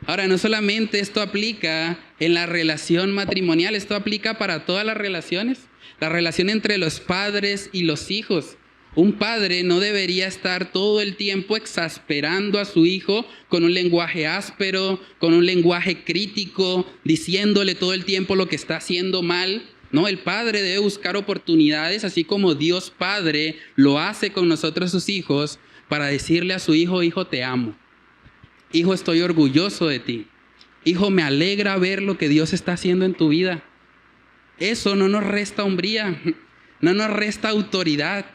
Ahora, no solamente esto aplica en la relación matrimonial, esto aplica para todas las relaciones. La relación entre los padres y los hijos. Un padre no debería estar todo el tiempo exasperando a su hijo con un lenguaje áspero, con un lenguaje crítico, diciéndole todo el tiempo lo que está haciendo mal. No, el padre debe buscar oportunidades, así como Dios Padre lo hace con nosotros sus hijos, para decirle a su hijo: hijo, te amo. Hijo, estoy orgulloso de ti. Hijo, me alegra ver lo que Dios está haciendo en tu vida. Eso no nos resta hombría, no nos resta autoridad.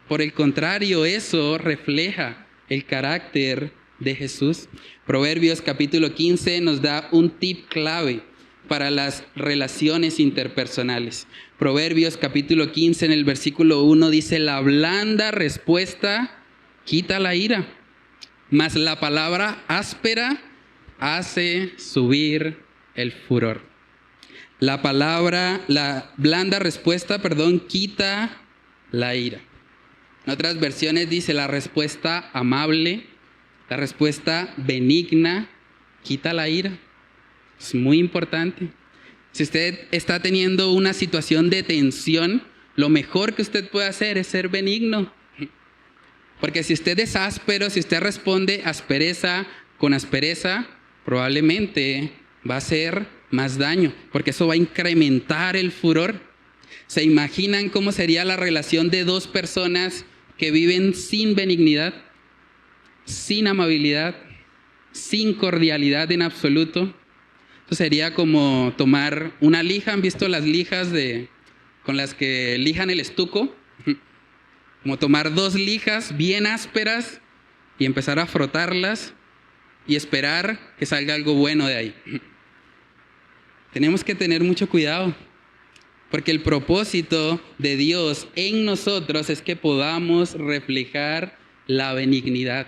Por el contrario, eso refleja el carácter de Jesús. Proverbios capítulo 15 nos da un tip clave para las relaciones interpersonales. Proverbios capítulo 15 en el versículo 1 dice: la blanda respuesta quita la ira, mas la palabra áspera hace subir el furor. La blanda respuesta, quita la ira. En otras versiones dice: la respuesta amable, la respuesta benigna, quita la ira. Es muy importante. Si usted está teniendo una situación de tensión, lo mejor que usted puede hacer es ser benigno. Porque si usted es áspero, si usted responde aspereza con aspereza, probablemente va a hacer más daño, porque eso va a incrementar el furor. ¿Se imaginan cómo sería la relación de dos personas que viven sin benignidad, sin amabilidad, sin cordialidad en absoluto? Eso sería como tomar una lija. ¿Han visto las lijas con las que lijan el estuco? Como tomar dos lijas bien ásperas y empezar a frotarlas y esperar que salga algo bueno de ahí. Tenemos que tener mucho cuidado, porque el propósito de Dios en nosotros es que podamos reflejar la benignidad,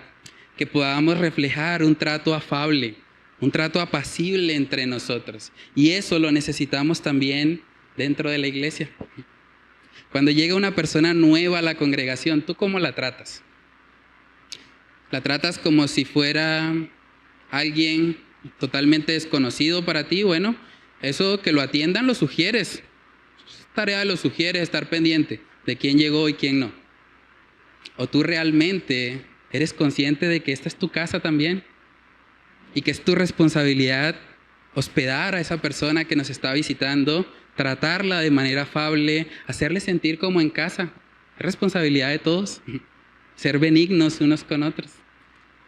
que podamos reflejar un trato afable, un trato apacible entre nosotros. Y eso lo necesitamos también dentro de la iglesia. Cuando llega una persona nueva a la congregación, ¿tú cómo la tratas? ¿La tratas como si fuera alguien totalmente desconocido para ti? Bueno, eso que lo atiendan lo sugieres. Es tarea de los sugieres estar pendiente de quién llegó y quién no. ¿O tú realmente eres consciente de que esta es tu casa también? Y que es tu responsabilidad hospedar a esa persona que nos está visitando, tratarla de manera afable, hacerle sentir como en casa. Es responsabilidad de todos. Ser benignos unos con otros.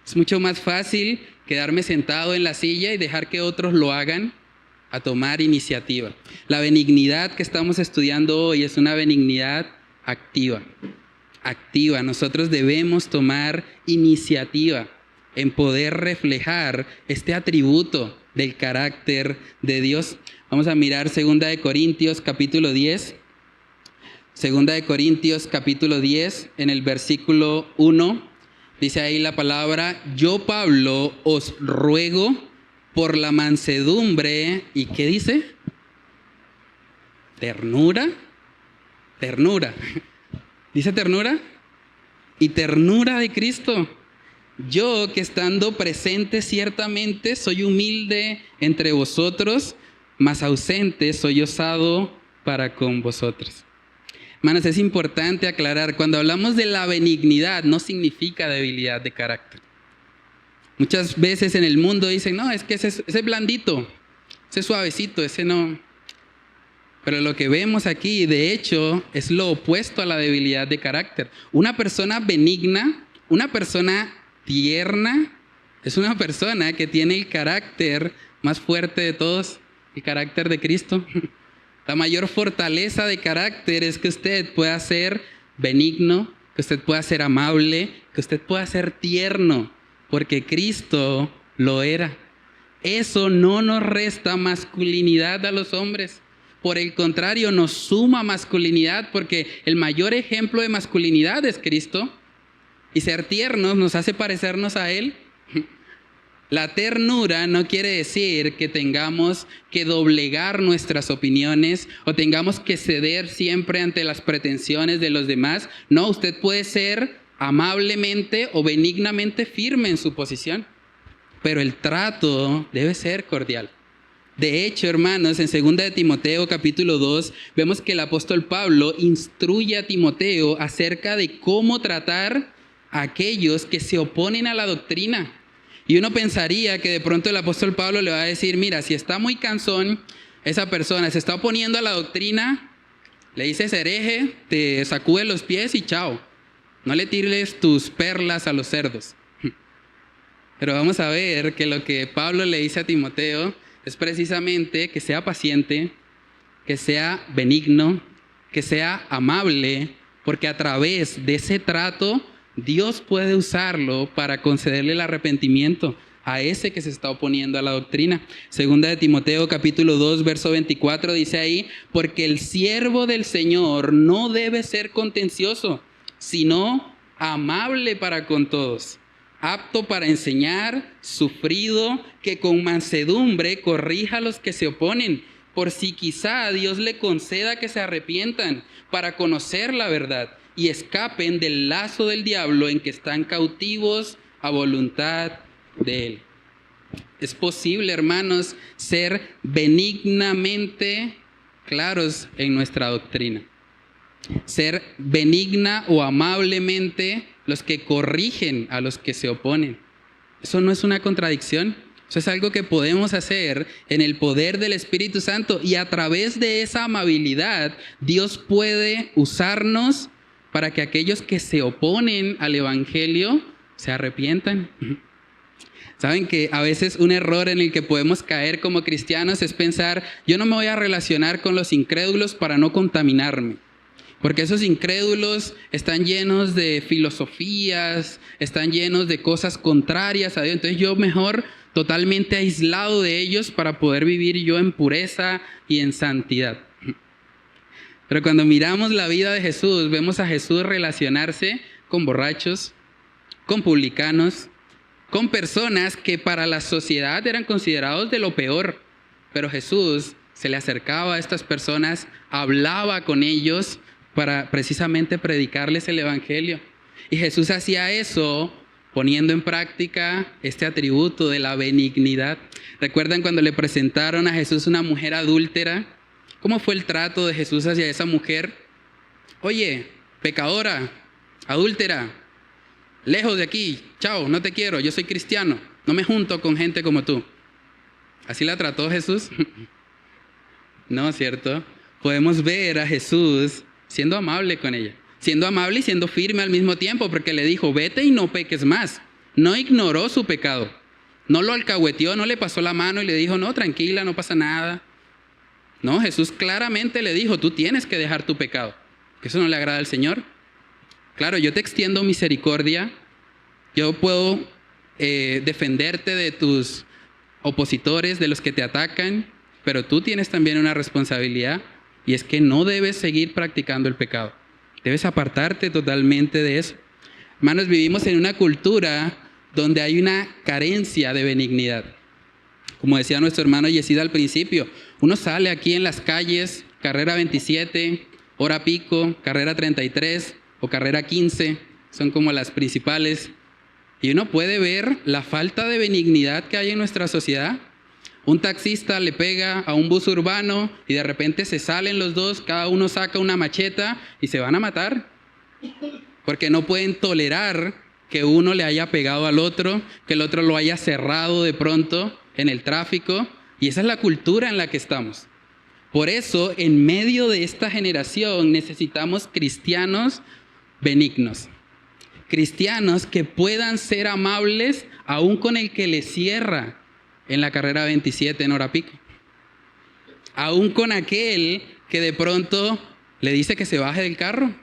Es mucho más fácil quedarme sentado en la silla y dejar que otros lo hagan a tomar iniciativa. La benignidad que estamos estudiando hoy es una benignidad activa. Activa. Nosotros debemos tomar iniciativa en poder reflejar este atributo del carácter de Dios. Vamos a mirar 2 de Corintios capítulo 10. 2 de Corintios capítulo 10, en el versículo 1, dice ahí la palabra: yo, Pablo, os ruego por la mansedumbre. ¿Y qué dice? Ternura. Ternura. ¿Dice ternura? Y ternura de Cristo. Yo, que estando presente ciertamente soy humilde entre vosotros, mas ausente soy osado para con vosotros. Hermanos, es importante aclarar, cuando hablamos de la benignidad, no significa debilidad de carácter. Muchas veces en el mundo dicen: no, es que ese es blandito, ese es suavecito, ese no. Pero lo que vemos aquí, de hecho, es lo opuesto a la debilidad de carácter. Una persona benigna, una persona tierna, es una persona que tiene el carácter más fuerte de todos, el carácter de Cristo. La mayor fortaleza de carácter es que usted pueda ser benigno, que usted pueda ser amable, que usted pueda ser tierno, porque Cristo lo era. Eso no nos resta masculinidad a los hombres. Por el contrario, nos suma masculinidad, porque el mayor ejemplo de masculinidad es Cristo. Y ser tiernos nos hace parecernos a Él. La ternura no quiere decir que tengamos que doblegar nuestras opiniones o tengamos que ceder siempre ante las pretensiones de los demás. No, usted puede ser amablemente o benignamente firme en su posición, pero el trato debe ser cordial. De hecho, hermanos, en 2 de Timoteo capítulo 2 vemos que el apóstol Pablo instruye a Timoteo acerca de cómo tratar a aquellos que se oponen a la doctrina. Y uno pensaría que de pronto el apóstol Pablo le va a decir: mira, si está muy cansón, esa persona se está oponiendo a la doctrina, le dices hereje, te sacude los pies y chao. No le tires tus perlas a los cerdos. Pero vamos a ver que lo que Pablo le dice a Timoteo es precisamente que sea paciente, que sea benigno, que sea amable, porque a través de ese trato Dios puede usarlo para concederle el arrepentimiento a ese que se está oponiendo a la doctrina. Segunda de Timoteo capítulo 2, verso 24 dice ahí, porque el siervo del Señor no debe ser contencioso, sino amable para con todos, apto para enseñar, sufrido, que con mansedumbre corrija a los que se oponen, por si quizá Dios le conceda que se arrepientan para conocer la verdad y escapen del lazo del diablo en que están cautivos a voluntad de él. Es posible, hermanos, ser benignamente claros en nuestra doctrina. Ser benigna o amablemente los que corrigen a los que se oponen. Eso no es una contradicción. Eso es algo que podemos hacer en el poder del Espíritu Santo, y a través de esa amabilidad Dios puede usarnos para que aquellos que se oponen al Evangelio se arrepientan. Saben que a veces un error en el que podemos caer como cristianos es pensar, yo no me voy a relacionar con los incrédulos para no contaminarme. Porque esos incrédulos están llenos de filosofías, están llenos de cosas contrarias a Dios. Entonces yo mejor totalmente aislado de ellos para poder vivir yo en pureza y en santidad. Pero cuando miramos la vida de Jesús, vemos a Jesús relacionarse con borrachos, con publicanos, con personas que para la sociedad eran considerados de lo peor. Pero Jesús se le acercaba a estas personas, hablaba con ellos para precisamente predicarles el Evangelio. Y Jesús hacía eso poniendo en práctica este atributo de la benignidad. ¿Recuerdan cuando le presentaron a Jesús una mujer adúltera? ¿Cómo fue el trato de Jesús hacia esa mujer? Oye, pecadora, adúltera, lejos de aquí, chao, no te quiero, yo soy cristiano, no me junto con gente como tú. ¿Así la trató Jesús? No, ¿cierto? Podemos ver a Jesús siendo amable con ella, siendo amable y siendo firme al mismo tiempo, porque le dijo, vete y no peques más. No ignoró su pecado, no lo alcahueteó, no le pasó la mano y le dijo, no, tranquila, no pasa nada. No, Jesús claramente le dijo, tú tienes que dejar tu pecado, que eso no le agrada al Señor. Claro, yo te extiendo misericordia, yo puedo defenderte de tus opositores, de los que te atacan, pero tú tienes también una responsabilidad, y es que no debes seguir practicando el pecado. Debes apartarte totalmente de eso. Hermanos, vivimos en una cultura donde hay una carencia de benignidad. Como decía nuestro hermano Yesida al principio, uno sale aquí en las calles, carrera 27, hora pico, carrera 33 o carrera 15, son como las principales, y uno puede ver la falta de benignidad que hay en nuestra sociedad. Un taxista le pega a un bus urbano y de repente se salen los dos, cada uno saca una macheta y se van a matar. Porque no pueden tolerar que uno le haya pegado al otro, que el otro lo haya cerrado de pronto en el tráfico. Y esa es la cultura en la que estamos. Por eso, en medio de esta generación necesitamos cristianos benignos. Cristianos que puedan ser amables aún con el que le cierra en la carrera 27 en hora pico. Aún con aquel que de pronto le dice que se baje del carro.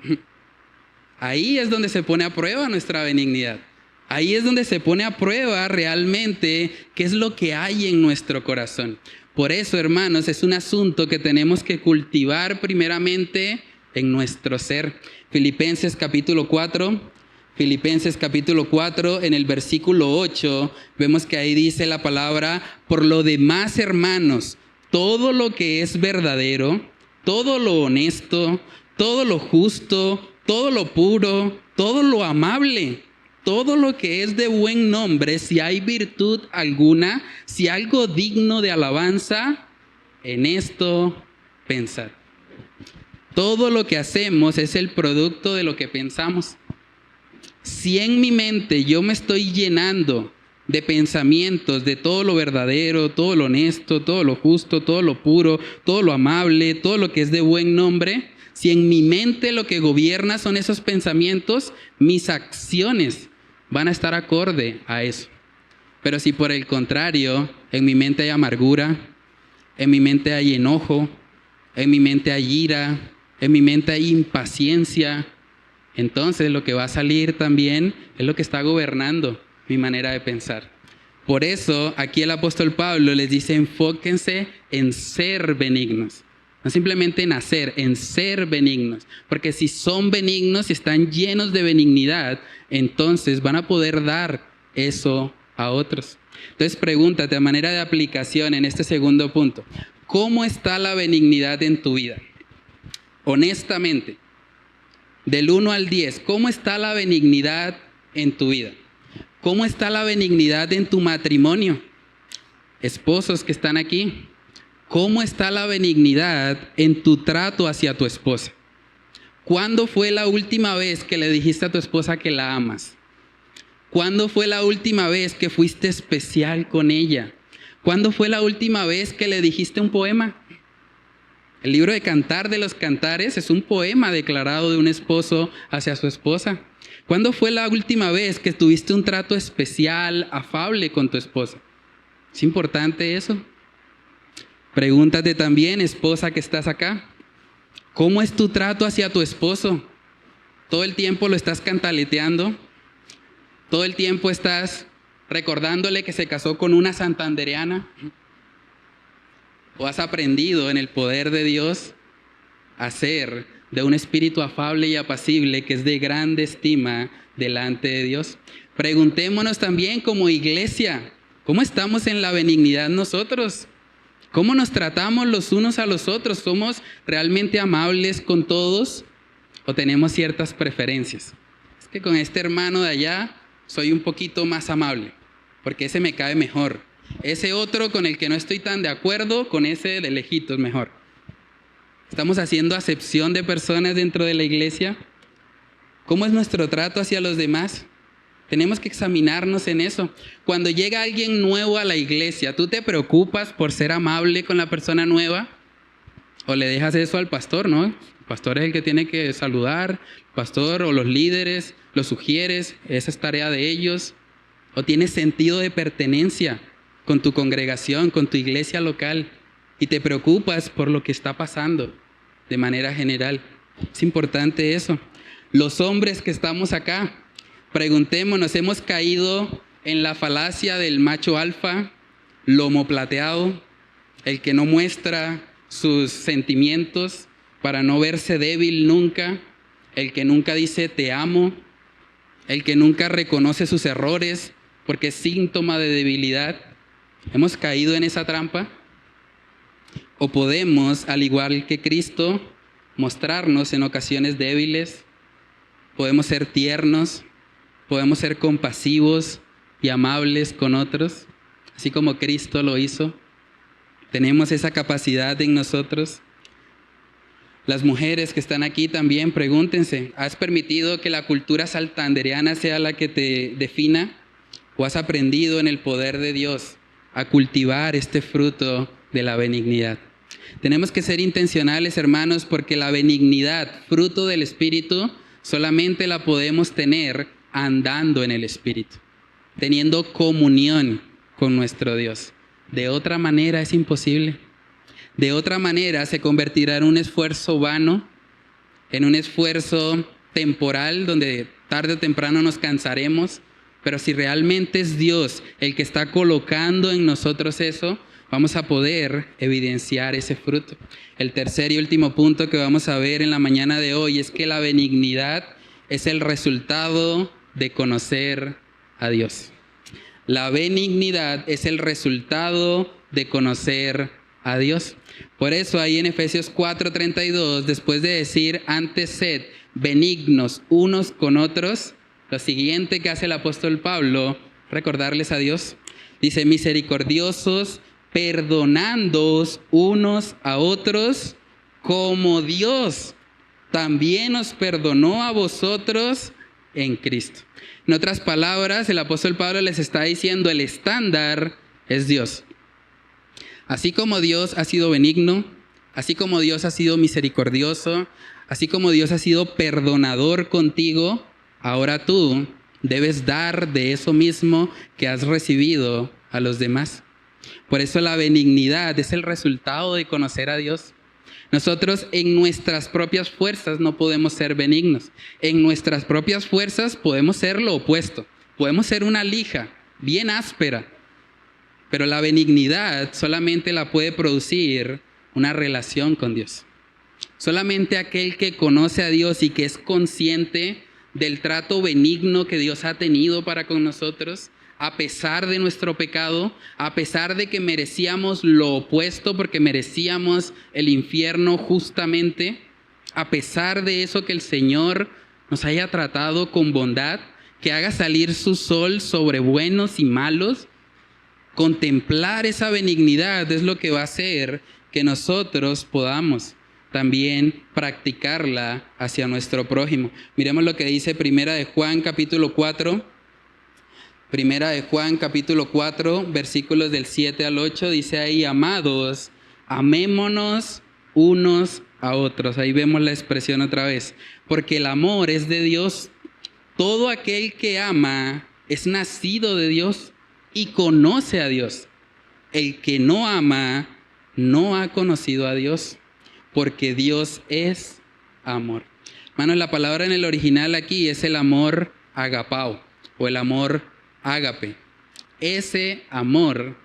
Ahí es donde se pone a prueba nuestra benignidad. Ahí es donde se pone a prueba realmente qué es lo que hay en nuestro corazón. Por eso, hermanos, es un asunto que tenemos que cultivar primeramente en nuestro ser. Filipenses capítulo 4, en el versículo 8, vemos que ahí dice la palabra, por lo demás, hermanos, todo lo que es verdadero, todo lo honesto, todo lo justo, todo lo puro, todo lo amable, todo lo que es de buen nombre, si hay virtud alguna, si algo digno de alabanza, en esto pensad. Todo lo que hacemos es el producto de lo que pensamos. Si en mi mente yo me estoy llenando de pensamientos de todo lo verdadero, todo lo honesto, todo lo justo, todo lo puro, todo lo amable, todo lo que es de buen nombre, si en mi mente lo que gobierna son esos pensamientos, mis acciones van a estar acorde a eso. Pero si por el contrario, en mi mente hay amargura, en mi mente hay enojo, en mi mente hay ira, en mi mente hay impaciencia, entonces lo que va a salir también es lo que está gobernando mi manera de pensar. Por eso aquí el apóstol Pablo les dice, enfóquense en ser benignos. No simplemente en hacer, en ser benignos. Porque si son benignos y están llenos de benignidad, entonces van a poder dar eso a otros. Entonces pregúntate a manera de aplicación en este segundo punto, ¿cómo está la benignidad en tu vida? Honestamente, del 1 al 10, ¿cómo está la benignidad en tu vida? ¿Cómo está la benignidad en tu matrimonio? Esposos que están aquí, ¿cómo está la benignidad en tu trato hacia tu esposa? ¿Cuándo fue la última vez que le dijiste a tu esposa que la amas? ¿Cuándo fue la última vez que fuiste especial con ella? ¿Cuándo fue la última vez que le dijiste un poema? El libro de Cantar de los Cantares es un poema declarado de un esposo hacia su esposa. ¿Cuándo fue la última vez que tuviste un trato especial, afable con tu esposa? ¿Es importante eso? Pregúntate también, esposa que estás acá, ¿cómo es tu trato hacia tu esposo? ¿Todo el tiempo lo estás cantaleteando? ¿Todo el tiempo estás recordándole que se casó con una santandereana? ¿O has aprendido en el poder de Dios a ser de un espíritu afable y apacible que es de grande estima delante de Dios? Preguntémonos también como iglesia, ¿cómo estamos en la benignidad nosotros? ¿Cómo nos tratamos los unos a los otros? ¿Somos realmente amables con todos o tenemos ciertas preferencias? Es que con este hermano de allá soy un poquito más amable, porque ese me cae mejor. Ese otro con el que no estoy tan de acuerdo, con ese de lejitos mejor. ¿Estamos haciendo acepción de personas dentro de la iglesia? ¿Cómo es nuestro trato hacia los demás? Tenemos que examinarnos en eso. Cuando llega alguien nuevo a la iglesia, ¿tú te preocupas por ser amable con la persona nueva? ¿O le dejas eso al pastor, no? El pastor es el que tiene que saludar, el pastor o los líderes, lo sugieres, esa es tarea de ellos. ¿O tienes sentido de pertenencia con tu congregación, con tu iglesia local? Y te preocupas por lo que está pasando de manera general. Es importante eso. Los hombres que estamos acá, preguntémonos, ¿hemos caído en la falacia del macho alfa, lomo plateado, el que no muestra sus sentimientos para no verse débil nunca, el que nunca dice te amo, el que nunca reconoce sus errores porque es síntoma de debilidad? ¿Hemos caído en esa trampa? ¿O podemos, al igual que Cristo, mostrarnos en ocasiones débiles? ¿Podemos ser tiernos? ¿Podemos ser compasivos y amables con otros? Así como Cristo lo hizo. ¿Tenemos esa capacidad en nosotros? Las mujeres que están aquí también, pregúntense, ¿has permitido que la cultura santandereana sea la que te defina? ¿O has aprendido en el poder de Dios a cultivar este fruto de la benignidad? Tenemos que ser intencionales, hermanos, porque la benignidad, fruto del Espíritu, solamente la podemos tener andando en el Espíritu, teniendo comunión con nuestro Dios. De otra manera es imposible. De otra manera se convertirá en un esfuerzo vano, en un esfuerzo temporal donde tarde o temprano nos cansaremos. Pero si realmente es Dios el que está colocando en nosotros eso, vamos a poder evidenciar ese fruto. El tercer y último punto que vamos a ver en la mañana de hoy es que la benignidad es el resultado de conocer a Dios. La benignidad es el resultado de conocer a Dios. Por eso ahí en Efesios 4:32, después de decir antes sed benignos unos con otros, lo siguiente que hace el apóstol Pablo, recordarles a Dios. Dice, misericordiosos, perdonándoos unos a otros, como Dios también os perdonó a vosotros en Cristo. En otras palabras, el apóstol Pablo les está diciendo, el estándar es Dios. Así como Dios ha sido benigno, así como Dios ha sido misericordioso, así como Dios ha sido perdonador contigo, ahora tú debes dar de eso mismo que has recibido a los demás. Por eso la benignidad es el resultado de conocer a Dios. Nosotros en nuestras propias fuerzas no podemos ser benignos. En nuestras propias fuerzas podemos ser lo opuesto. Podemos ser una lija bien áspera. Pero la benignidad solamente la puede producir una relación con Dios. Solamente aquel que conoce a Dios y que es consciente del trato benigno que Dios ha tenido para con nosotros, a pesar de nuestro pecado, a pesar de que merecíamos lo opuesto porque merecíamos el infierno justamente, a pesar de eso que el Señor nos haya tratado con bondad, que haga salir su sol sobre buenos y malos, contemplar esa benignidad es lo que va a hacer que nosotros podamos también practicarla hacia nuestro prójimo. Miremos lo que dice Primera de Juan capítulo 4. Primera de Juan capítulo 4, versículos del 7 al 8, dice ahí: amados, amémonos unos a otros. Ahí vemos la expresión otra vez. Porque el amor es de Dios. Todo aquel que ama es nacido de Dios y conoce a Dios. El que no ama no ha conocido a Dios, porque Dios es amor. Hermanos, la palabra en el original aquí es el amor agapao o el amor ágape. Ese amor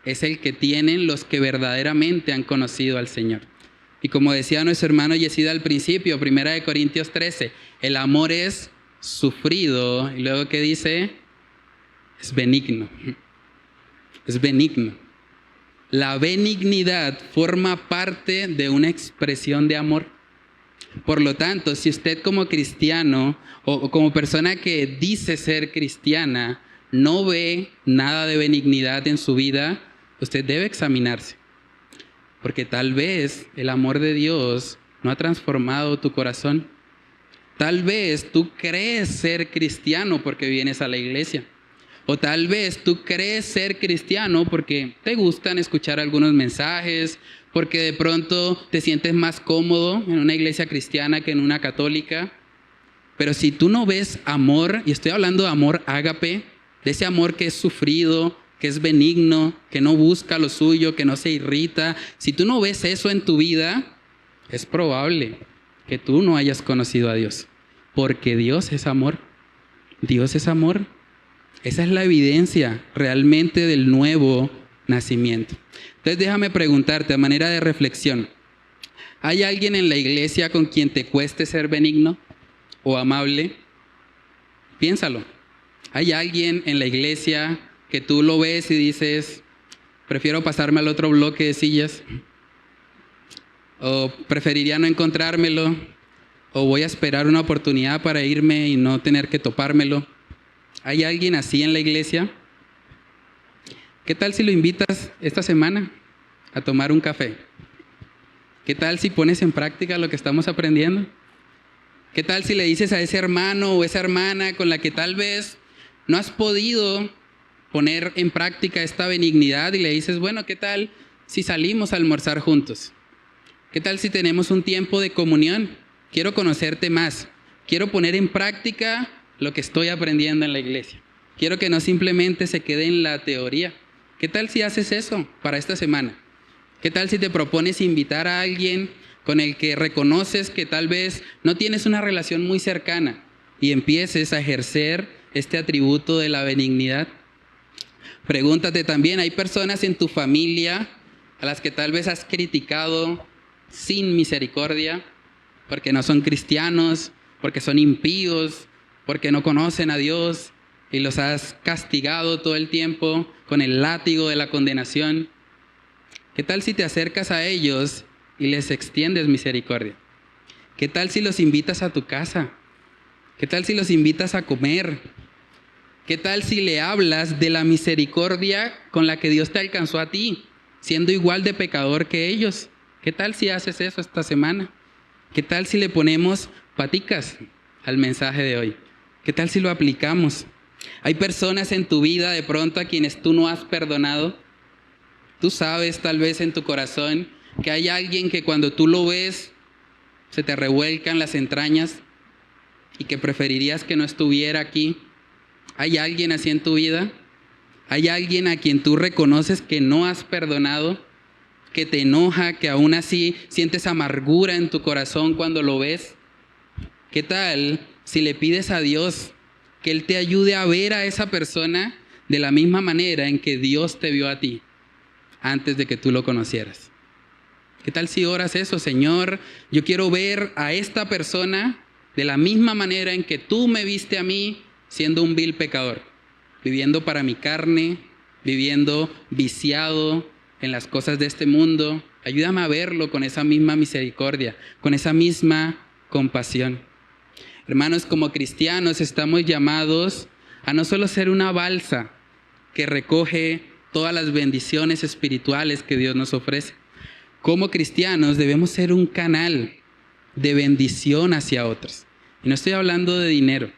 es el que tienen los que verdaderamente han conocido al Señor. Y como decía nuestro hermano Yesida al principio, 1 Corintios 13, el amor es sufrido. Y luego, ¿qué dice? Es benigno. Es benigno. La benignidad forma parte de una expresión de amor. Por lo tanto, si usted como cristiano o como persona que dice ser cristiana no ve nada de benignidad en su vida, usted debe examinarse. Porque tal vez el amor de Dios no ha transformado tu corazón. Tal vez tú crees ser cristiano porque vienes a la iglesia. O tal vez tú crees ser cristiano porque te gustan escuchar algunos mensajes, porque de pronto te sientes más cómodo en una iglesia cristiana que en una católica. Pero si tú no ves amor, y estoy hablando de amor ágape, de ese amor que es sufrido, que es benigno, que no busca lo suyo, que no se irrita, si tú no ves eso en tu vida, es probable que tú no hayas conocido a Dios. Porque Dios es amor. Dios es amor. Esa es la evidencia realmente del nuevo nacimiento. Entonces déjame preguntarte a manera de reflexión. ¿Hay alguien en la iglesia con quien te cueste ser benigno o amable? Piénsalo. ¿Hay alguien en la iglesia que tú lo ves y dices, prefiero pasarme al otro bloque de sillas? ¿O preferiría no encontrármelo? ¿O voy a esperar una oportunidad para irme y no tener que topármelo? ¿Hay alguien así en la iglesia? ¿Qué tal si lo invitas esta semana a tomar un café? ¿Qué tal si pones en práctica lo que estamos aprendiendo? ¿Qué tal si le dices a ese hermano o esa hermana con la que tal vez no has podido poner en práctica esta benignidad y le dices, bueno, ¿qué tal si salimos a almorzar juntos? ¿Qué tal si tenemos un tiempo de comunión? Quiero conocerte más. Quiero poner en práctica lo que estoy aprendiendo en la iglesia. Quiero que no simplemente se quede en la teoría. ¿Qué tal si haces eso para esta semana? ¿Qué tal si te propones invitar a alguien con el que reconoces que tal vez no tienes una relación muy cercana y empieces a ejercer este atributo de la benignidad? Pregúntate también, ¿hay personas en tu familia a las que tal vez has criticado sin misericordia porque no son cristianos, porque son impíos, porque no conocen a Dios y los has castigado todo el tiempo con el látigo de la condenación? ¿Qué tal si te acercas a ellos y les extiendes misericordia? ¿Qué tal si los invitas a tu casa? ¿Qué tal si los invitas a comer? ¿Qué tal si le hablas de la misericordia con la que Dios te alcanzó a ti, siendo igual de pecador que ellos? ¿Qué tal si haces eso esta semana? ¿Qué tal si le ponemos paticas al mensaje de hoy? ¿Qué tal si lo aplicamos? Hay personas en tu vida de pronto a quienes tú no has perdonado. Tú sabes tal vez en tu corazón que hay alguien que cuando tú lo ves se te revuelcan las entrañas y que preferirías que no estuviera aquí. ¿Hay alguien así en tu vida? ¿Hay alguien a quien tú reconoces que no has perdonado? que te enoja, que aún así sientes amargura en tu corazón cuando lo ves? ¿Qué tal si le pides a Dios que Él te ayude a ver a esa persona de la misma manera en que Dios te vio a ti antes de que tú lo conocieras? ¿Qué tal si oras eso? Señor, yo quiero ver a esta persona de la misma manera en que tú me viste a mí siendo un vil pecador, viviendo para mi carne, viviendo viciado en las cosas de este mundo. Ayúdame a verlo con esa misma misericordia, con esa misma compasión. Hermanos, como cristianos estamos llamados a no solo ser una balsa que recoge todas las bendiciones espirituales que Dios nos ofrece. Como cristianos debemos ser un canal de bendición hacia otros. Y no estoy hablando de dinero.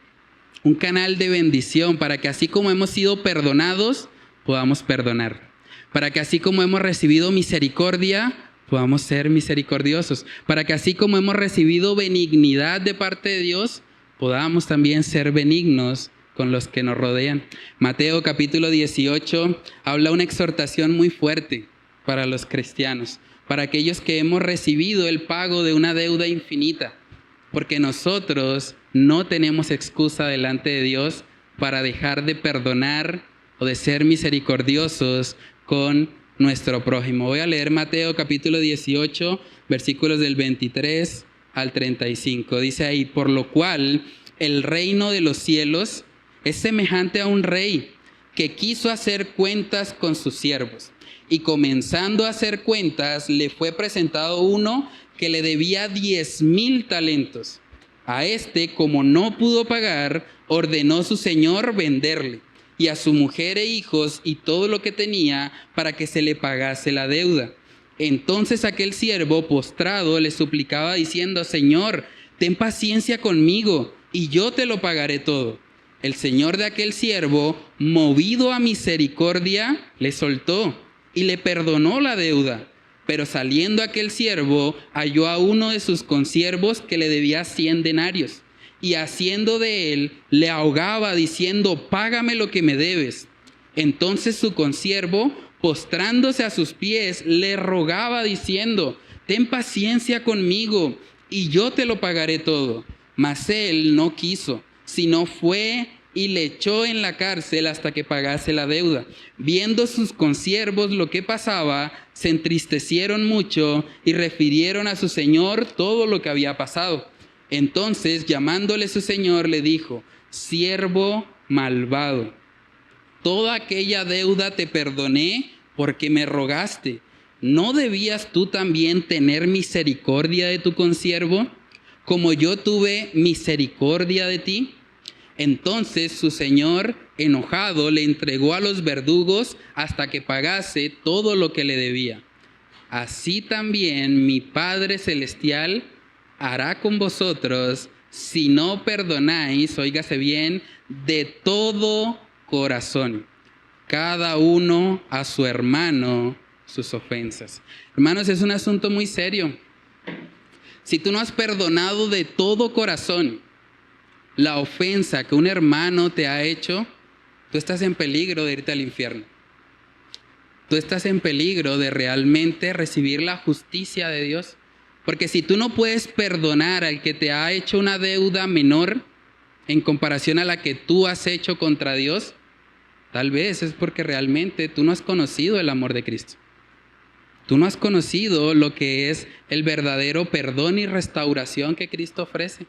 Un canal de bendición para que así como hemos sido perdonados, podamos perdonar. Para que así como hemos recibido misericordia, podamos ser misericordiosos. Para que así como hemos recibido benignidad de parte de Dios, podamos también ser benignos con los que nos rodean. Mateo capítulo 18 habla una exhortación muy fuerte para los cristianos, para aquellos que hemos recibido el pago de una deuda infinita, porque nosotros no tenemos excusa delante de Dios para dejar de perdonar o de ser misericordiosos con nuestro prójimo. Voy a leer Mateo capítulo 18, versículos del 23 al 35. Dice ahí: por lo cual el reino de los cielos es semejante a un rey que quiso hacer cuentas con sus siervos. Y comenzando a hacer cuentas, le fue presentado uno que le debía 10,000 talentos. A este, como no pudo pagar, ordenó su señor venderle, y a su mujer e hijos y todo lo que tenía, para que se le pagase la deuda. Entonces aquel siervo, postrado, le suplicaba diciendo: Señor, ten paciencia conmigo, y yo te lo pagaré todo. El señor de aquel siervo, movido a misericordia, le soltó y le perdonó la deuda. Pero saliendo aquel siervo, halló a uno de sus consiervos que le debía 100 denarios. Y haciendo de él, le ahogaba diciendo: págame lo que me debes. Entonces su consiervo, postrándose a sus pies, le rogaba diciendo: ten paciencia conmigo, y yo te lo pagaré todo. Mas él no quiso, sino fue y le echó en la cárcel hasta que pagase la deuda. Viendo sus consiervos lo que pasaba, se entristecieron mucho y refirieron a su señor todo lo que había pasado. Entonces, llamándole su señor, le dijo: siervo malvado, toda aquella deuda te perdoné porque me rogaste. ¿No debías tú también tener misericordia de tu consiervo, como yo tuve misericordia de ti? Entonces su señor, enojado, le entregó a los verdugos hasta que pagase todo lo que le debía. Así también mi Padre Celestial hará con vosotros si no perdonáis, óigase bien, de todo corazón, cada uno a su hermano sus ofensas. Hermanos, es un asunto muy serio. Si tú no has perdonado de todo corazón la ofensa que un hermano te ha hecho, tú estás en peligro de irte al infierno. Tú estás en peligro de realmente recibir la justicia de Dios. Porque si tú no puedes perdonar al que te ha hecho una deuda menor en comparación a la que tú has hecho contra Dios, tal vez es porque realmente tú no has conocido el amor de Cristo. Tú no has conocido lo que es el verdadero perdón y restauración que Cristo ofrece.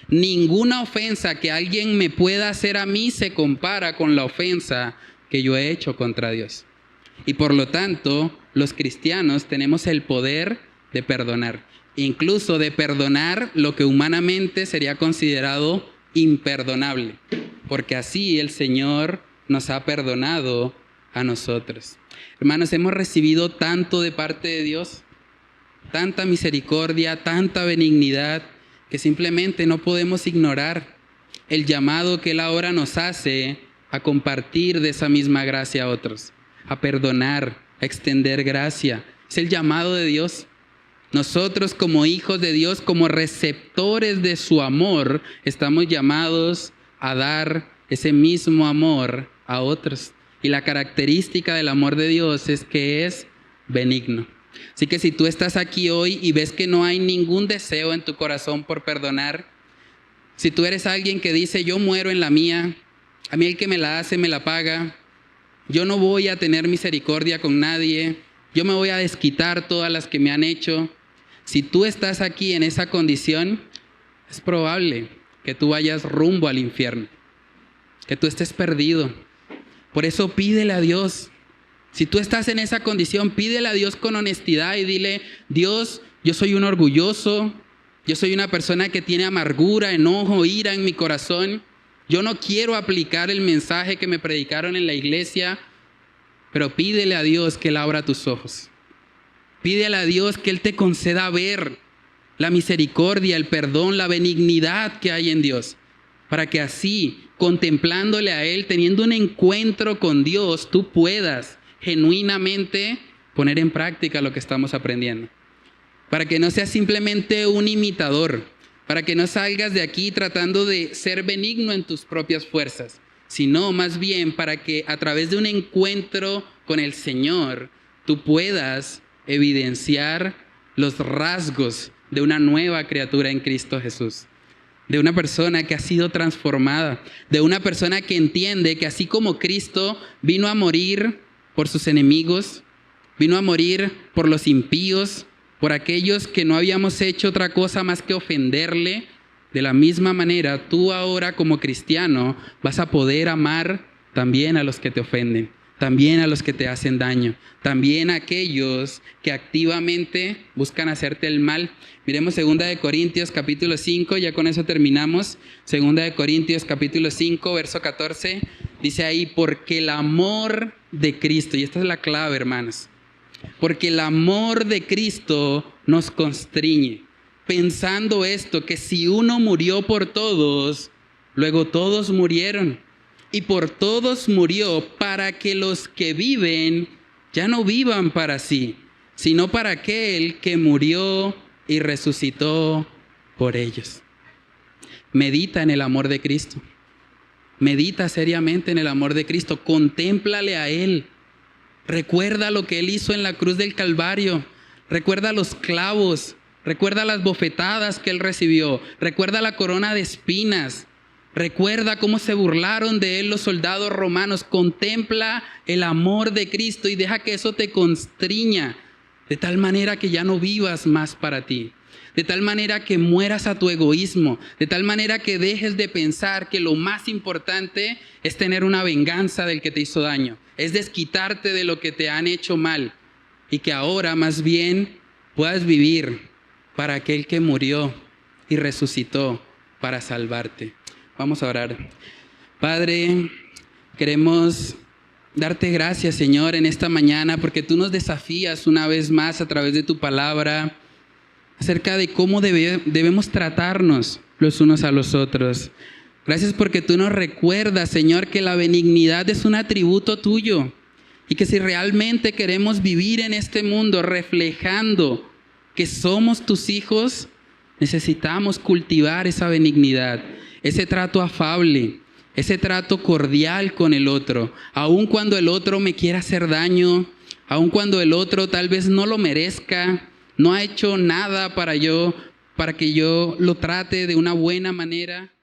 Ninguna ofensa que alguien me pueda hacer a mí se compara con la ofensa que yo he hecho contra Dios. Y por lo tanto, los cristianos tenemos el poder de perdonar. Incluso de perdonar lo que humanamente sería considerado imperdonable. Porque así el Señor nos ha perdonado a nosotros. Hermanos, hemos recibido tanto de parte de Dios, tanta misericordia, tanta benignidad, que simplemente no podemos ignorar el llamado que Él ahora nos hace a compartir de esa misma gracia a otros, a perdonar, a extender gracia. Es el llamado de Dios. Nosotros como hijos de Dios, como receptores de su amor, estamos llamados a dar ese mismo amor a otros. Y la característica del amor de Dios es que es benigno. Así que si tú estás aquí hoy y ves que no hay ningún deseo en tu corazón por perdonar, si tú eres alguien que dice, yo muero en la mía, a mí el que me la hace me la paga, yo no voy a tener misericordia con nadie, yo me voy a desquitar todas las que me han hecho. Si tú estás aquí en esa condición, es probable que tú vayas rumbo al infierno, que tú estés perdido. Por eso pídele a Dios. Si tú estás en esa condición, pídele a Dios con honestidad y dile, Dios, yo soy un orgulloso, yo soy una persona que tiene amargura, enojo, ira en mi corazón. Yo no quiero aplicar el mensaje que me predicaron en la iglesia, pero pídele a Dios que Él abra tus ojos. Pídele a Dios que Él te conceda ver la misericordia, el perdón, la benignidad que hay en Dios, para que así, contemplándole a Él, teniendo un encuentro con Dios, tú puedas genuinamente poner en práctica lo que estamos aprendiendo. Para que no seas simplemente un imitador, para que no salgas de aquí tratando de ser benigno en tus propias fuerzas, sino más bien para que a través de un encuentro con el Señor, tú puedas evidenciar los rasgos de una nueva criatura en Cristo Jesús. De una persona que ha sido transformada, de una persona que entiende que así como Cristo vino a morir por sus enemigos, vino a morir por los impíos, por aquellos que no habíamos hecho otra cosa más que ofenderle, de la misma manera tú ahora como cristiano vas a poder amar también a los que te ofenden, también a los que te hacen daño, también a aquellos que activamente buscan hacerte el mal. Miremos 2 Corintios capítulo 5, ya con eso terminamos. 2 Corintios capítulo 5, verso 14, dice ahí, porque el amor de Cristo, y esta es la clave, hermanos, porque el amor de Cristo nos constriñe, pensando esto, que si uno murió por todos, luego todos murieron. Y por todos murió para que los que viven ya no vivan para sí, sino para aquel que murió y resucitó por ellos. Medita en el amor de Cristo. Medita seriamente en el amor de Cristo. Contémplale a Él. Recuerda lo que Él hizo en la cruz del Calvario. Recuerda los clavos. Recuerda las bofetadas que Él recibió. Recuerda la corona de espinas. Recuerda cómo se burlaron de Él los soldados romanos. Contempla el amor de Cristo y deja que eso te constriña, de tal manera que ya no vivas más para ti, de tal manera que mueras a tu egoísmo, de tal manera que dejes de pensar que lo más importante es tener una venganza del que te hizo daño, es desquitarte de lo que te han hecho mal, y que ahora más bien puedas vivir para aquel que murió y resucitó para salvarte. Vamos a orar. Padre, queremos darte gracias, Señor, en esta mañana, porque tú nos desafías una vez más a través de tu palabra acerca de cómo debemos tratarnos los unos a los otros. Gracias porque tú nos recuerdas, Señor, que la benignidad es un atributo tuyo y que si realmente queremos vivir en este mundo reflejando que somos tus hijos, necesitamos cultivar esa benignidad, ese trato afable, ese trato cordial con el otro, aun cuando el otro me quiera hacer daño, aun cuando el otro tal vez no lo merezca, no ha hecho nada para que yo lo trate de una buena manera.